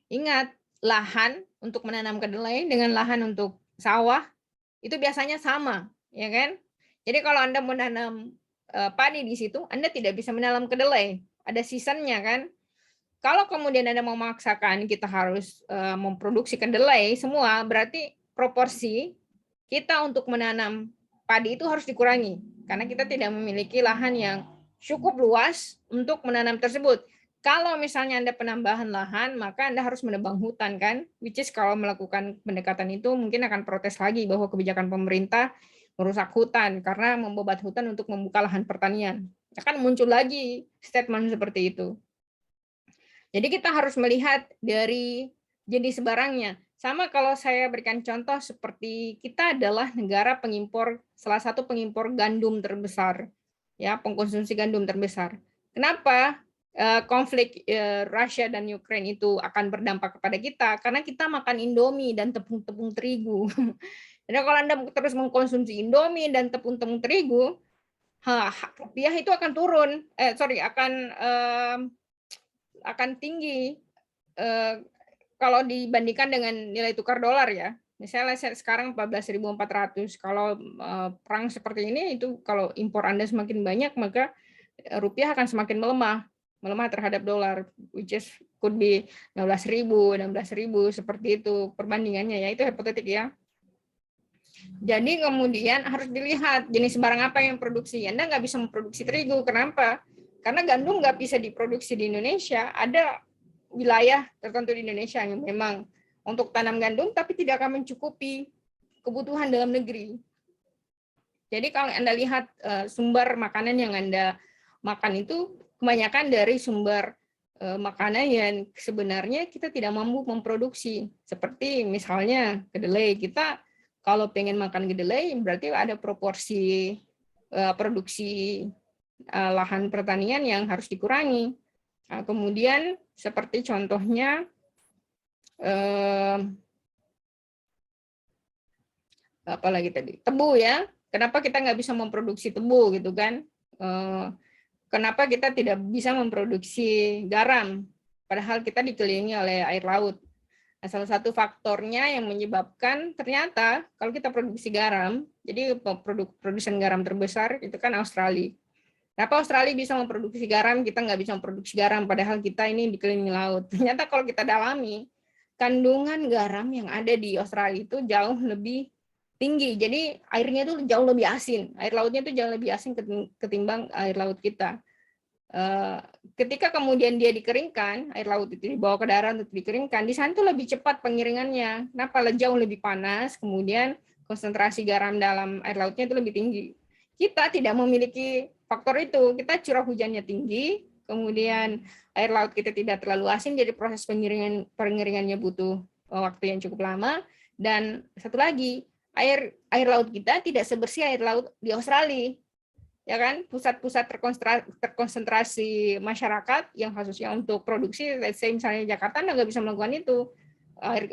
A: Ingat, lahan untuk menanam kedelai dengan lahan untuk sawah itu biasanya sama, ya kan? Jadi kalau Anda menanam padi di situ, Anda tidak bisa menanam kedelai, ada seasonnya kan? Kalau kemudian Anda memaksakan kita harus memproduksi kedelai semua, berarti proporsi kita untuk menanam padi itu harus dikurangi karena kita tidak memiliki lahan yang cukup luas untuk menanam tersebut. Kalau misalnya Anda penambahan lahan, maka Anda harus menebang hutan kan, which is kalau melakukan pendekatan itu mungkin akan protes lagi bahwa kebijakan pemerintah merusak hutan karena membabat hutan untuk membuka lahan pertanian. Akan muncul lagi statement seperti itu. Jadi kita harus melihat dari jenis barangnya. Sama kalau saya berikan contoh seperti kita adalah negara pengimpor, salah satu pengimpor gandum terbesar, ya pengkonsumsi gandum terbesar. Kenapa konflik Rusia dan Ukraina itu akan berdampak kepada kita? Karena kita makan Indomie dan tepung-tepung terigu. Jadi kalau Anda terus mengkonsumsi Indomie dan tepung-tepung terigu, rupiah itu akan turun, akan tinggi kalau dibandingkan dengan nilai tukar dolar ya. Misalnya sekarang 14.400. Kalau perang seperti ini itu kalau impor Anda semakin banyak maka rupiah akan semakin melemah terhadap dolar, which is could be 15.000, 16.000 seperti itu perbandingannya ya. Itu hipotetik ya. Jadi kemudian harus dilihat jenis barang apa yang produksi. Anda nggak bisa memproduksi terigu. Kenapa? Karena gandum nggak bisa diproduksi di Indonesia. Ada wilayah tertentu di Indonesia yang memang untuk tanam gandum, tapi tidak akan mencukupi kebutuhan dalam negeri. Jadi kalau Anda lihat sumber makanan yang Anda makan itu kebanyakan dari sumber makanan yang sebenarnya kita tidak mampu memproduksi. Seperti misalnya kedelai. Kita kalau pengen makan kedelai berarti ada proporsi produksi lahan pertanian yang harus dikurangi. Nah, kemudian seperti contohnya apa lagi tadi, tebu ya. Kenapa kita nggak bisa memproduksi tebu gitu kan? Kenapa kita tidak bisa memproduksi garam? Padahal kita dikelilingi oleh air laut. Nah, salah satu faktornya yang menyebabkan ternyata kalau kita produksi garam, jadi produsen garam terbesar itu kan Australia. Kenapa Australia bisa memproduksi garam, kita nggak bisa memproduksi garam, padahal kita ini dikelilingi laut. Ternyata kalau kita dalami, kandungan garam yang ada di Australia itu jauh lebih tinggi. Jadi airnya itu jauh lebih asin. Air lautnya itu jauh lebih asin ketimbang air laut kita. Ketika kemudian dia dikeringkan, air laut itu dibawa ke darat untuk dikeringkan, di sana itu lebih cepat pengeringannya. Kenapa? Jauh lebih panas, kemudian konsentrasi garam dalam air lautnya itu lebih tinggi. Kita tidak memiliki faktor itu. Kita curah hujannya tinggi, kemudian air laut kita tidak terlalu asin, jadi proses pengeringannya butuh waktu yang cukup lama. Dan satu lagi, air laut kita tidak sebersih air laut di Australia. Ya kan, pusat-pusat terkonsentrasi masyarakat yang khususnya untuk produksi, let's say misalnya Jakarta nggak bisa melakukan itu,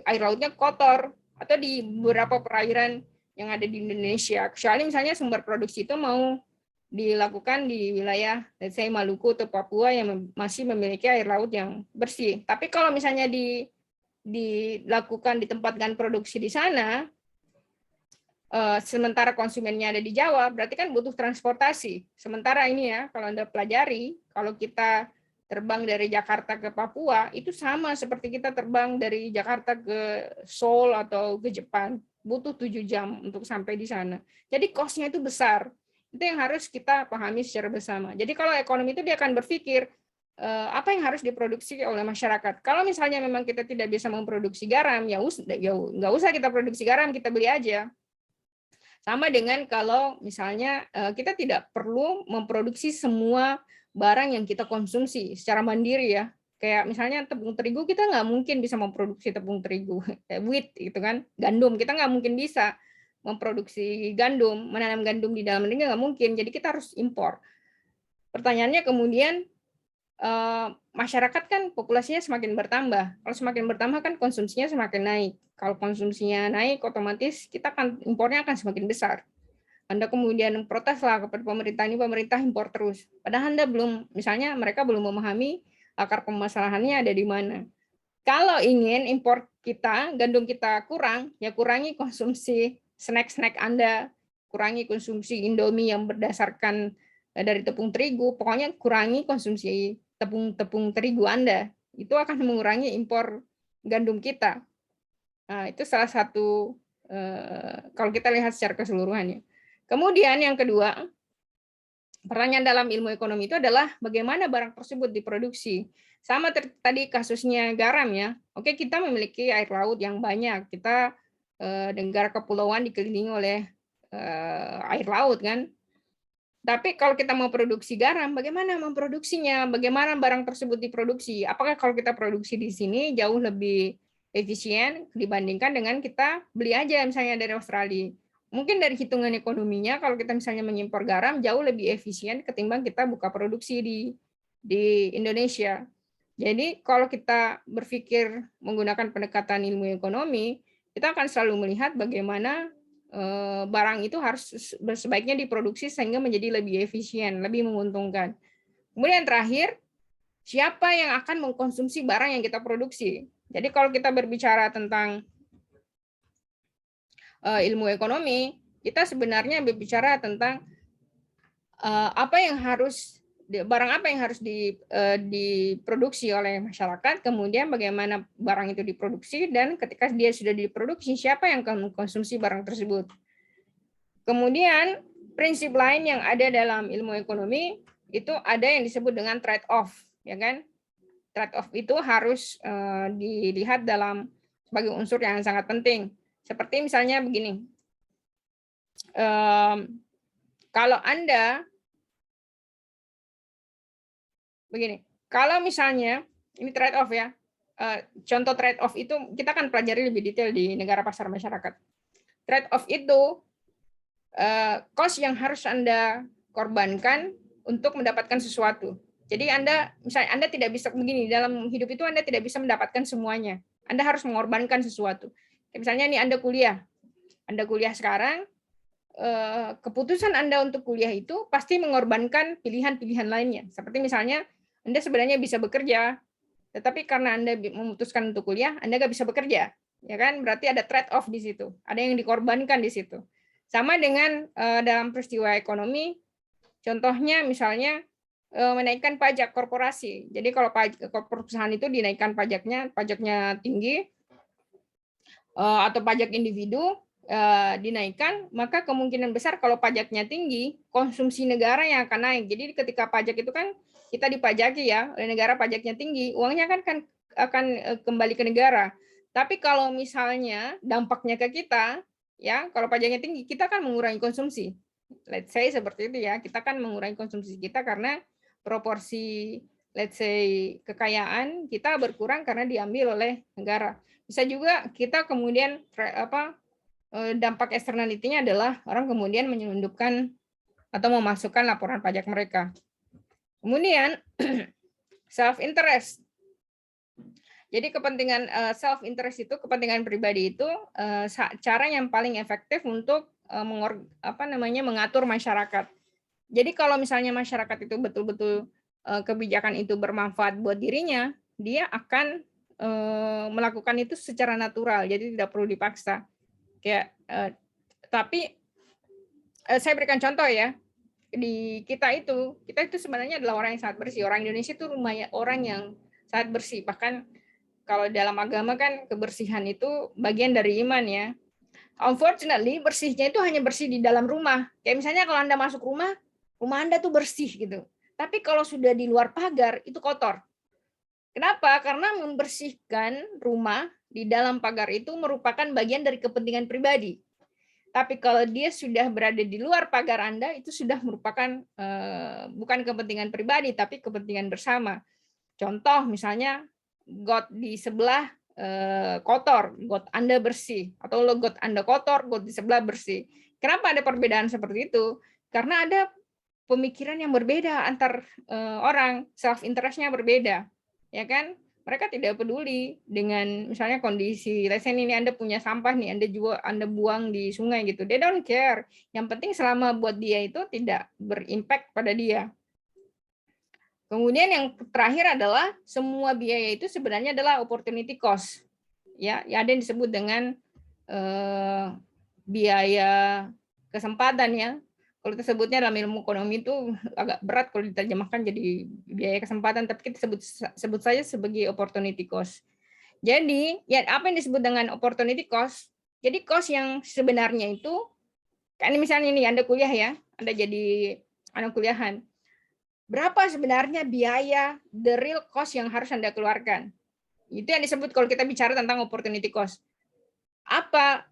A: air lautnya kotor, atau di beberapa perairan yang ada di Indonesia, kecuali misalnya sumber produksi itu mau dilakukan di wilayah let's say Maluku atau Papua yang masih memiliki air laut yang bersih. Tapi kalau misalnya ditempatkan produksi di sana, sementara konsumennya ada di Jawa, berarti kan butuh transportasi. Sementara ini ya, kalau Anda pelajari, kalau kita terbang dari Jakarta ke Papua, itu sama seperti kita terbang dari Jakarta ke Seoul atau ke Jepang. Butuh 7 jam untuk sampai di sana. Jadi cost-nya itu besar. Itu yang harus kita pahami secara bersama. Jadi kalau ekonomi itu dia akan berpikir, apa yang harus diproduksi oleh masyarakat. Kalau misalnya memang kita tidak bisa memproduksi garam, ya nggak usah kita produksi garam, kita beli aja. Sama dengan kalau misalnya kita tidak perlu memproduksi semua barang yang kita konsumsi secara mandiri ya. Kayak misalnya tepung terigu, kita nggak mungkin bisa memproduksi tepung terigu. Wheat gitu kan, gandum, kita nggak mungkin bisa memproduksi gandum, menanam gandum di dalam negeri nggak mungkin. Jadi kita harus impor. Pertanyaannya kemudian, masyarakat kan populasinya semakin bertambah. Kalau semakin bertambah kan konsumsinya semakin naik. Kalau konsumsinya naik, otomatis kita kan impornya akan semakin besar. Anda kemudian protes lah kepada pemerintah, ini pemerintah impor terus. Padahal Anda belum, misalnya mereka belum memahami akar permasalahannya ada di mana. Kalau ingin impor kita, gandum kita kurang, ya kurangi konsumsi snack-snack Anda, kurangi konsumsi Indomie yang berdasarkan dari tepung terigu, pokoknya kurangi konsumsi tepung terigu Anda. Itu akan mengurangi impor gandum kita. Nah, itu salah satu kalau kita lihat secara keseluruhannya. Kemudian yang kedua, pertanyaan dalam ilmu ekonomi itu adalah bagaimana barang tersebut diproduksi. Sama tadi kasusnya garam ya. Oke, kita memiliki air laut yang banyak. Kita negara kepulauan dikelilingi oleh air laut kan. Tapi kalau kita mau produksi garam, bagaimana memproduksinya? Bagaimana barang tersebut diproduksi? Apakah kalau kita produksi di sini jauh lebih efisien dibandingkan dengan kita beli aja misalnya dari Australia? Mungkin dari hitungan ekonominya, kalau kita misalnya mengimpor garam jauh lebih efisien ketimbang kita buka produksi di Indonesia. Jadi kalau kita berpikir menggunakan pendekatan ilmu ekonomi, kita akan selalu melihat bagaimana barang itu harus sebaiknya diproduksi sehingga menjadi lebih efisien, lebih menguntungkan. Kemudian terakhir, siapa yang akan mengkonsumsi barang yang kita produksi? Jadi kalau kita berbicara tentang ilmu ekonomi, kita sebenarnya berbicara tentang barang apa yang harus diproduksi oleh masyarakat, kemudian bagaimana barang itu diproduksi, dan ketika dia sudah diproduksi, siapa yang akan mengkonsumsi barang tersebut. Kemudian prinsip lain yang ada dalam ilmu ekonomi itu ada yang disebut dengan trade-off, ya kan? Trade-off itu harus dilihat dalam sebagai unsur yang sangat penting. Seperti misalnya begini, kalau Anda kalau misalnya ini trade-off ya, contoh trade-off itu kita akan pelajari lebih detail di negara pasar masyarakat. Trade-off itu cost yang harus Anda korbankan untuk mendapatkan sesuatu. Jadi misalnya Anda tidak bisa begini, dalam hidup itu Anda tidak bisa mendapatkan semuanya. Anda harus mengorbankan sesuatu. Misalnya nih Anda kuliah sekarang, keputusan Anda untuk kuliah itu pasti mengorbankan pilihan-pilihan lainnya. Seperti misalnya Anda sebenarnya bisa bekerja, tetapi karena Anda memutuskan untuk kuliah, Anda nggak bisa bekerja, ya kan? Berarti ada trade-off di situ, ada yang dikorbankan di situ. Sama dengan dalam peristiwa ekonomi, contohnya misalnya menaikkan pajak korporasi. Jadi kalau perusahaan itu dinaikkan pajaknya tinggi, atau pajak individu dinaikkan, maka kemungkinan besar kalau pajaknya tinggi, konsumsi negara yang akan naik. Jadi ketika pajak itu kan kita dipajaki ya oleh negara, pajaknya tinggi, uangnya kan akan kembali ke negara. Tapi kalau misalnya dampaknya ke kita, ya kalau pajaknya tinggi, kita kan mengurangi konsumsi. Let's say seperti itu ya, kita kan mengurangi konsumsi kita karena proporsi let's say kekayaan kita berkurang karena diambil oleh negara. Bisa juga kita kemudian dampak eksternalitinya adalah orang kemudian menyelundupkan atau memasukkan laporan pajak mereka. Kemudian self interest. Jadi kepentingan self interest itu, kepentingan pribadi itu cara yang paling efektif untuk mengatur masyarakat. Jadi kalau misalnya masyarakat itu betul-betul kebijakan itu bermanfaat buat dirinya, dia akan melakukan itu secara natural, jadi tidak perlu dipaksa. Tapi saya berikan contoh ya, di kita itu sebenarnya adalah orang yang sangat bersih. Orang Indonesia itu orang yang sangat bersih. Bahkan kalau dalam agama kan kebersihan itu bagian dari iman ya. Unfortunately, bersihnya itu hanya bersih di dalam rumah. Kayak misalnya kalau Anda masuk rumah Anda tuh bersih gitu. Tapi kalau sudah di luar pagar itu kotor. Kenapa? Karena membersihkan rumah di dalam pagar itu merupakan bagian dari kepentingan pribadi. Tapi kalau dia sudah berada di luar pagar Anda, itu sudah merupakan bukan kepentingan pribadi, tapi kepentingan bersama. Contoh misalnya, got di sebelah kotor, got Anda bersih. Atau got Anda kotor, got di sebelah bersih. Kenapa ada perbedaan seperti itu? Karena ada pemikiran yang berbeda antar orang, self-interest-nya berbeda. Ya kan? Mereka tidak peduli dengan misalnya kondisi, let's say ini Anda punya sampah nih, Anda buang di sungai gitu. They don't care. Yang penting selama buat dia itu tidak berimpact pada dia. Kemudian yang terakhir adalah semua biaya itu sebenarnya adalah opportunity cost. Ya, ada yang disebut dengan biaya kesempatan ya. Kalau kita sebutnya dalam ilmu ekonomi itu agak berat kalau diterjemahkan jadi biaya kesempatan, tapi kita sebut saja sebagai opportunity cost. Jadi, ya apa yang disebut dengan opportunity cost? Jadi cost yang sebenarnya itu, kan misalnya ini Anda kuliah ya, Anda jadi anak kuliahan. Berapa sebenarnya biaya the real cost yang harus Anda keluarkan? Itu yang disebut kalau kita bicara tentang opportunity cost. Apa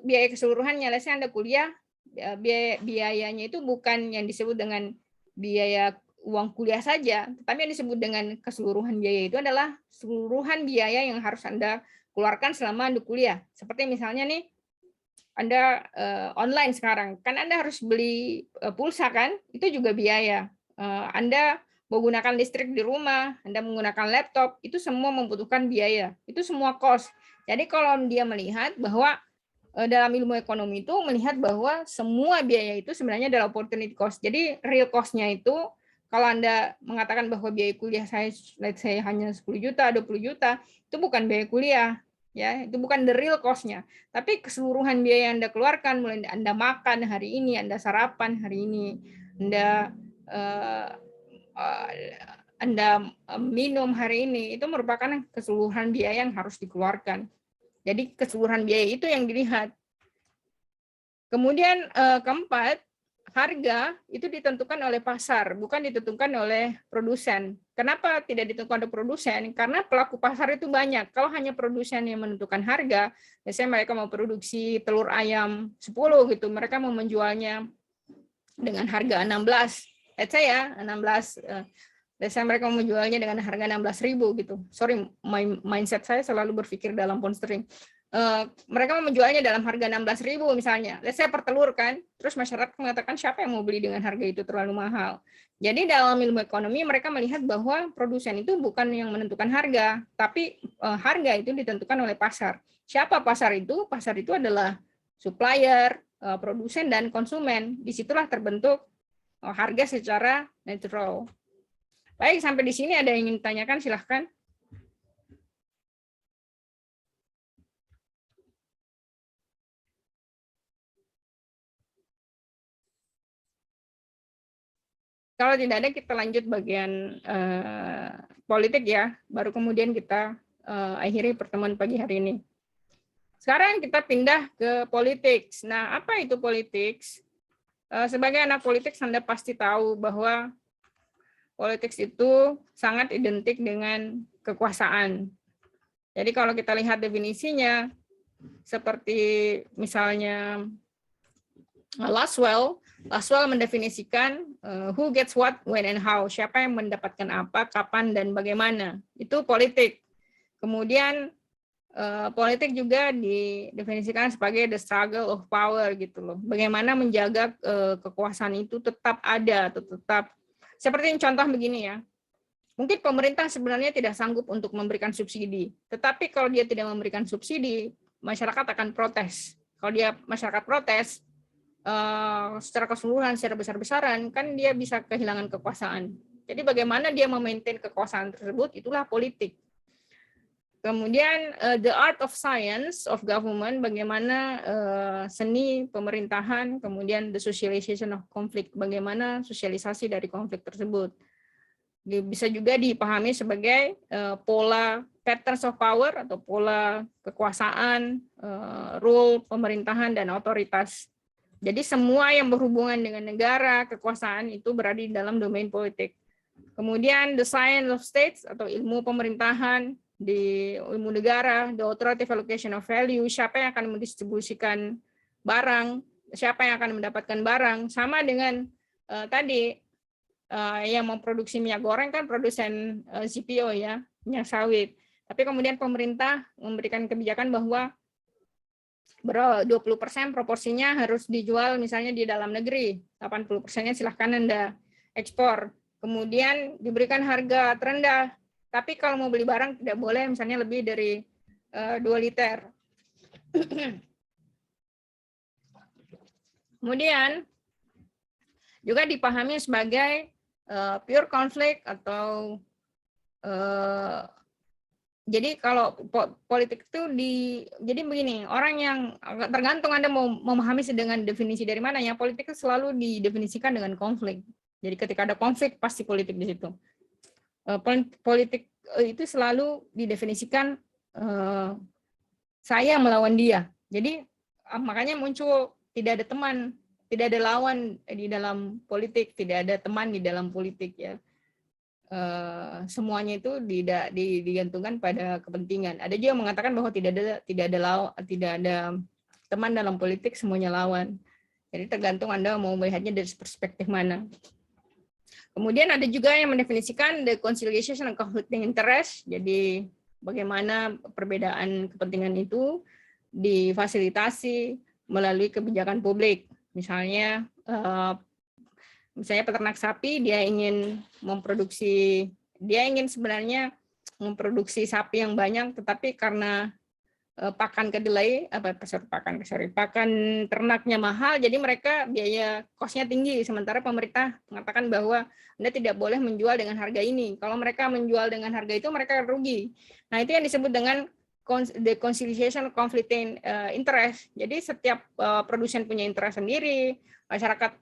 A: biaya keseluruhannya? Lesnya Anda kuliah, biayanya itu bukan yang disebut dengan biaya uang kuliah saja, tetapi yang disebut dengan keseluruhan biaya itu adalah seluruhan biaya yang harus Anda keluarkan selama Anda kuliah. Seperti misalnya nih, Anda online sekarang, kan Anda harus beli pulsa kan? Itu juga biaya. Anda menggunakan listrik di rumah, Anda menggunakan laptop, itu semua membutuhkan biaya. Itu semua cost. Jadi kalau dia melihat bahwa dalam ilmu ekonomi itu melihat bahwa semua biaya itu sebenarnya adalah opportunity cost. Jadi real cost-nya itu kalau Anda mengatakan bahwa biaya kuliah saya let's say hanya 10 juta, 20 juta, itu bukan biaya kuliah. Ya, itu bukan the real cost-nya. Tapi keseluruhan biaya yang Anda keluarkan, mulai Anda makan hari ini, Anda sarapan hari ini, Anda minum hari ini, itu merupakan keseluruhan biaya yang harus dikeluarkan. Jadi keseluruhan biaya itu yang dilihat. Kemudian keempat, harga itu ditentukan oleh pasar, bukan ditentukan oleh produsen. Kenapa tidak ditentukan oleh produsen? Karena pelaku pasar itu banyak. Kalau hanya produsen yang menentukan harga, biasanya mereka mau produksi telur ayam 10 gitu, mereka mau menjualnya dengan harga 16. Let's say ya, 16. Biasanya mereka mau menjualnya dengan harga 16.000 gitu. Sorry, mindset saya selalu berpikir dalam pound sterling. Mereka mau menjualnya dalam harga 16.000 misalnya. Let's say per telur kan. Terus masyarakat mengatakan siapa yang mau beli dengan harga itu terlalu mahal. Jadi dalam ilmu ekonomi mereka melihat bahwa produsen itu bukan yang menentukan harga, tapi harga itu ditentukan oleh pasar. Siapa pasar itu? Pasar itu adalah supplier, produsen, dan konsumen. Disitulah terbentuk harga secara natural. Baik, sampai di sini ada yang ingin ditanyakan, silahkan. Kalau tidak ada, kita lanjut bagian politik ya. Baru kemudian kita akhiri pertemuan pagi hari ini. Sekarang kita pindah ke politik. Nah, apa itu politik? Sebagai anak politik, Anda pasti tahu bahwa politik itu sangat identik dengan kekuasaan. Jadi kalau kita lihat definisinya, seperti misalnya Laswell mendefinisikan who gets what, when, and how. Siapa yang mendapatkan apa, kapan, dan bagaimana. Itu politik. Kemudian politik juga didefinisikan sebagai the struggle of power gitu loh. Bagaimana menjaga kekuasaan itu tetap ada, tetap seperti contoh begini ya. Mungkin pemerintah sebenarnya tidak sanggup untuk memberikan subsidi, tetapi kalau dia tidak memberikan subsidi, masyarakat akan protes. Kalau dia masyarakat protes, secara keseluruhan, secara besar-besaran, kan dia bisa kehilangan kekuasaan. Jadi bagaimana dia memaintain kekuasaan tersebut, itulah politik. Kemudian the art of science of government, bagaimana seni pemerintahan, kemudian the socialization of conflict, bagaimana sosialisasi dari konflik tersebut. Bisa juga dipahami sebagai pola patterns of power atau pola kekuasaan, rule pemerintahan dan otoritas. Jadi semua yang berhubungan dengan negara, kekuasaan itu berada di dalam domain politik. Kemudian the science of states atau ilmu pemerintahan, di ilmu negara, the authoritative allocation of value, siapa yang akan mendistribusikan barang, siapa yang akan mendapatkan barang, sama dengan tadi yang memproduksi minyak goreng kan produsen CPO ya, minyak sawit. Tapi kemudian pemerintah memberikan kebijakan bahwa 20% proporsinya harus dijual misalnya di dalam negeri, 80%-nya silahkan Anda ekspor. Kemudian diberikan harga terendah, tapi kalau mau beli barang tidak boleh misalnya lebih dari 2 liter. Kemudian juga dipahami sebagai pure konflik atau jadi kalau politik itu jadi begini, orang yang tergantung Anda mau memahami dengan definisi dari mana ya, politik itu selalu didefinisikan dengan konflik. Jadi ketika ada konflik pasti politik di situ. Politik itu selalu didefinisikan saya melawan dia. Jadi makanya muncul tidak ada teman, tidak ada lawan di dalam politik, tidak ada teman di dalam politik ya. Semuanya itu digantungkan pada kepentingan. Ada juga yang mengatakan bahwa tidak ada teman dalam politik, semuanya lawan. Jadi tergantung Anda mau melihatnya dari perspektif mana. Kemudian ada juga yang mendefinisikan the conciliation and conflicting interest. Jadi bagaimana perbedaan kepentingan itu difasilitasi melalui kebijakan publik. Misalnya peternak sapi dia ingin sebenarnya memproduksi sapi yang banyak, tetapi karena pakan ternaknya mahal, jadi mereka biaya kosnya tinggi. Sementara pemerintah mengatakan bahwa Anda tidak boleh menjual dengan harga ini. Kalau mereka menjual dengan harga itu, mereka rugi. Nah, itu yang disebut dengan the conciliation conflicting interest. Jadi setiap produsen punya interest sendiri, masyarakat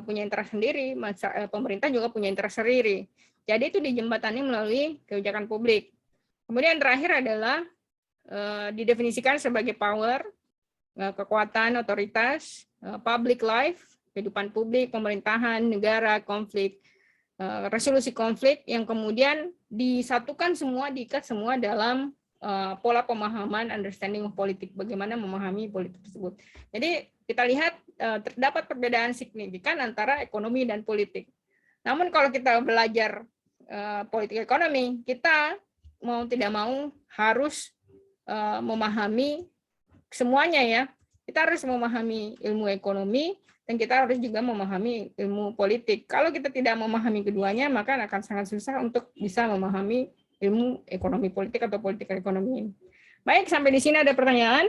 A: punya interest sendiri, pemerintah juga punya interest sendiri. Jadi itu dijembatani melalui kebijakan publik. Kemudian terakhir adalah didefinisikan sebagai power, kekuatan, otoritas, public life, kehidupan publik, pemerintahan, negara, konflik, resolusi konflik yang kemudian disatukan semua, diikat semua dalam pola pemahaman understanding of politik, bagaimana memahami politik tersebut. Jadi kita lihat terdapat perbedaan signifikan antara ekonomi dan politik. Namun kalau kita belajar politik ekonomi, kita mau tidak mau harus memahami semuanya ya. Kita harus memahami ilmu ekonomi dan kita harus juga memahami ilmu politik. Kalau kita tidak memahami keduanya, maka akan sangat susah untuk bisa memahami ilmu ekonomi politik atau politik ekonomi. Baik, sampai di sini ada pertanyaan?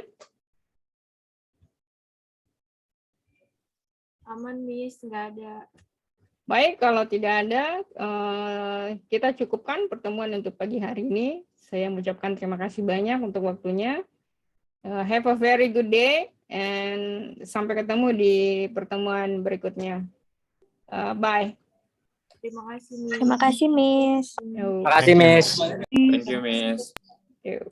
C: Aman, Miss, nggak ada.
A: Baik, kalau tidak ada, kita cukupkan pertemuan untuk pagi hari ini. Saya mengucapkan terima kasih banyak untuk waktunya. Have a very good day, and sampai ketemu di pertemuan berikutnya. Bye.
C: Terima kasih, Miss.
B: Terima kasih, Miss.
A: Yo.
D: Terima kasih, Miss.
E: Thank you, Miss.
A: Yo.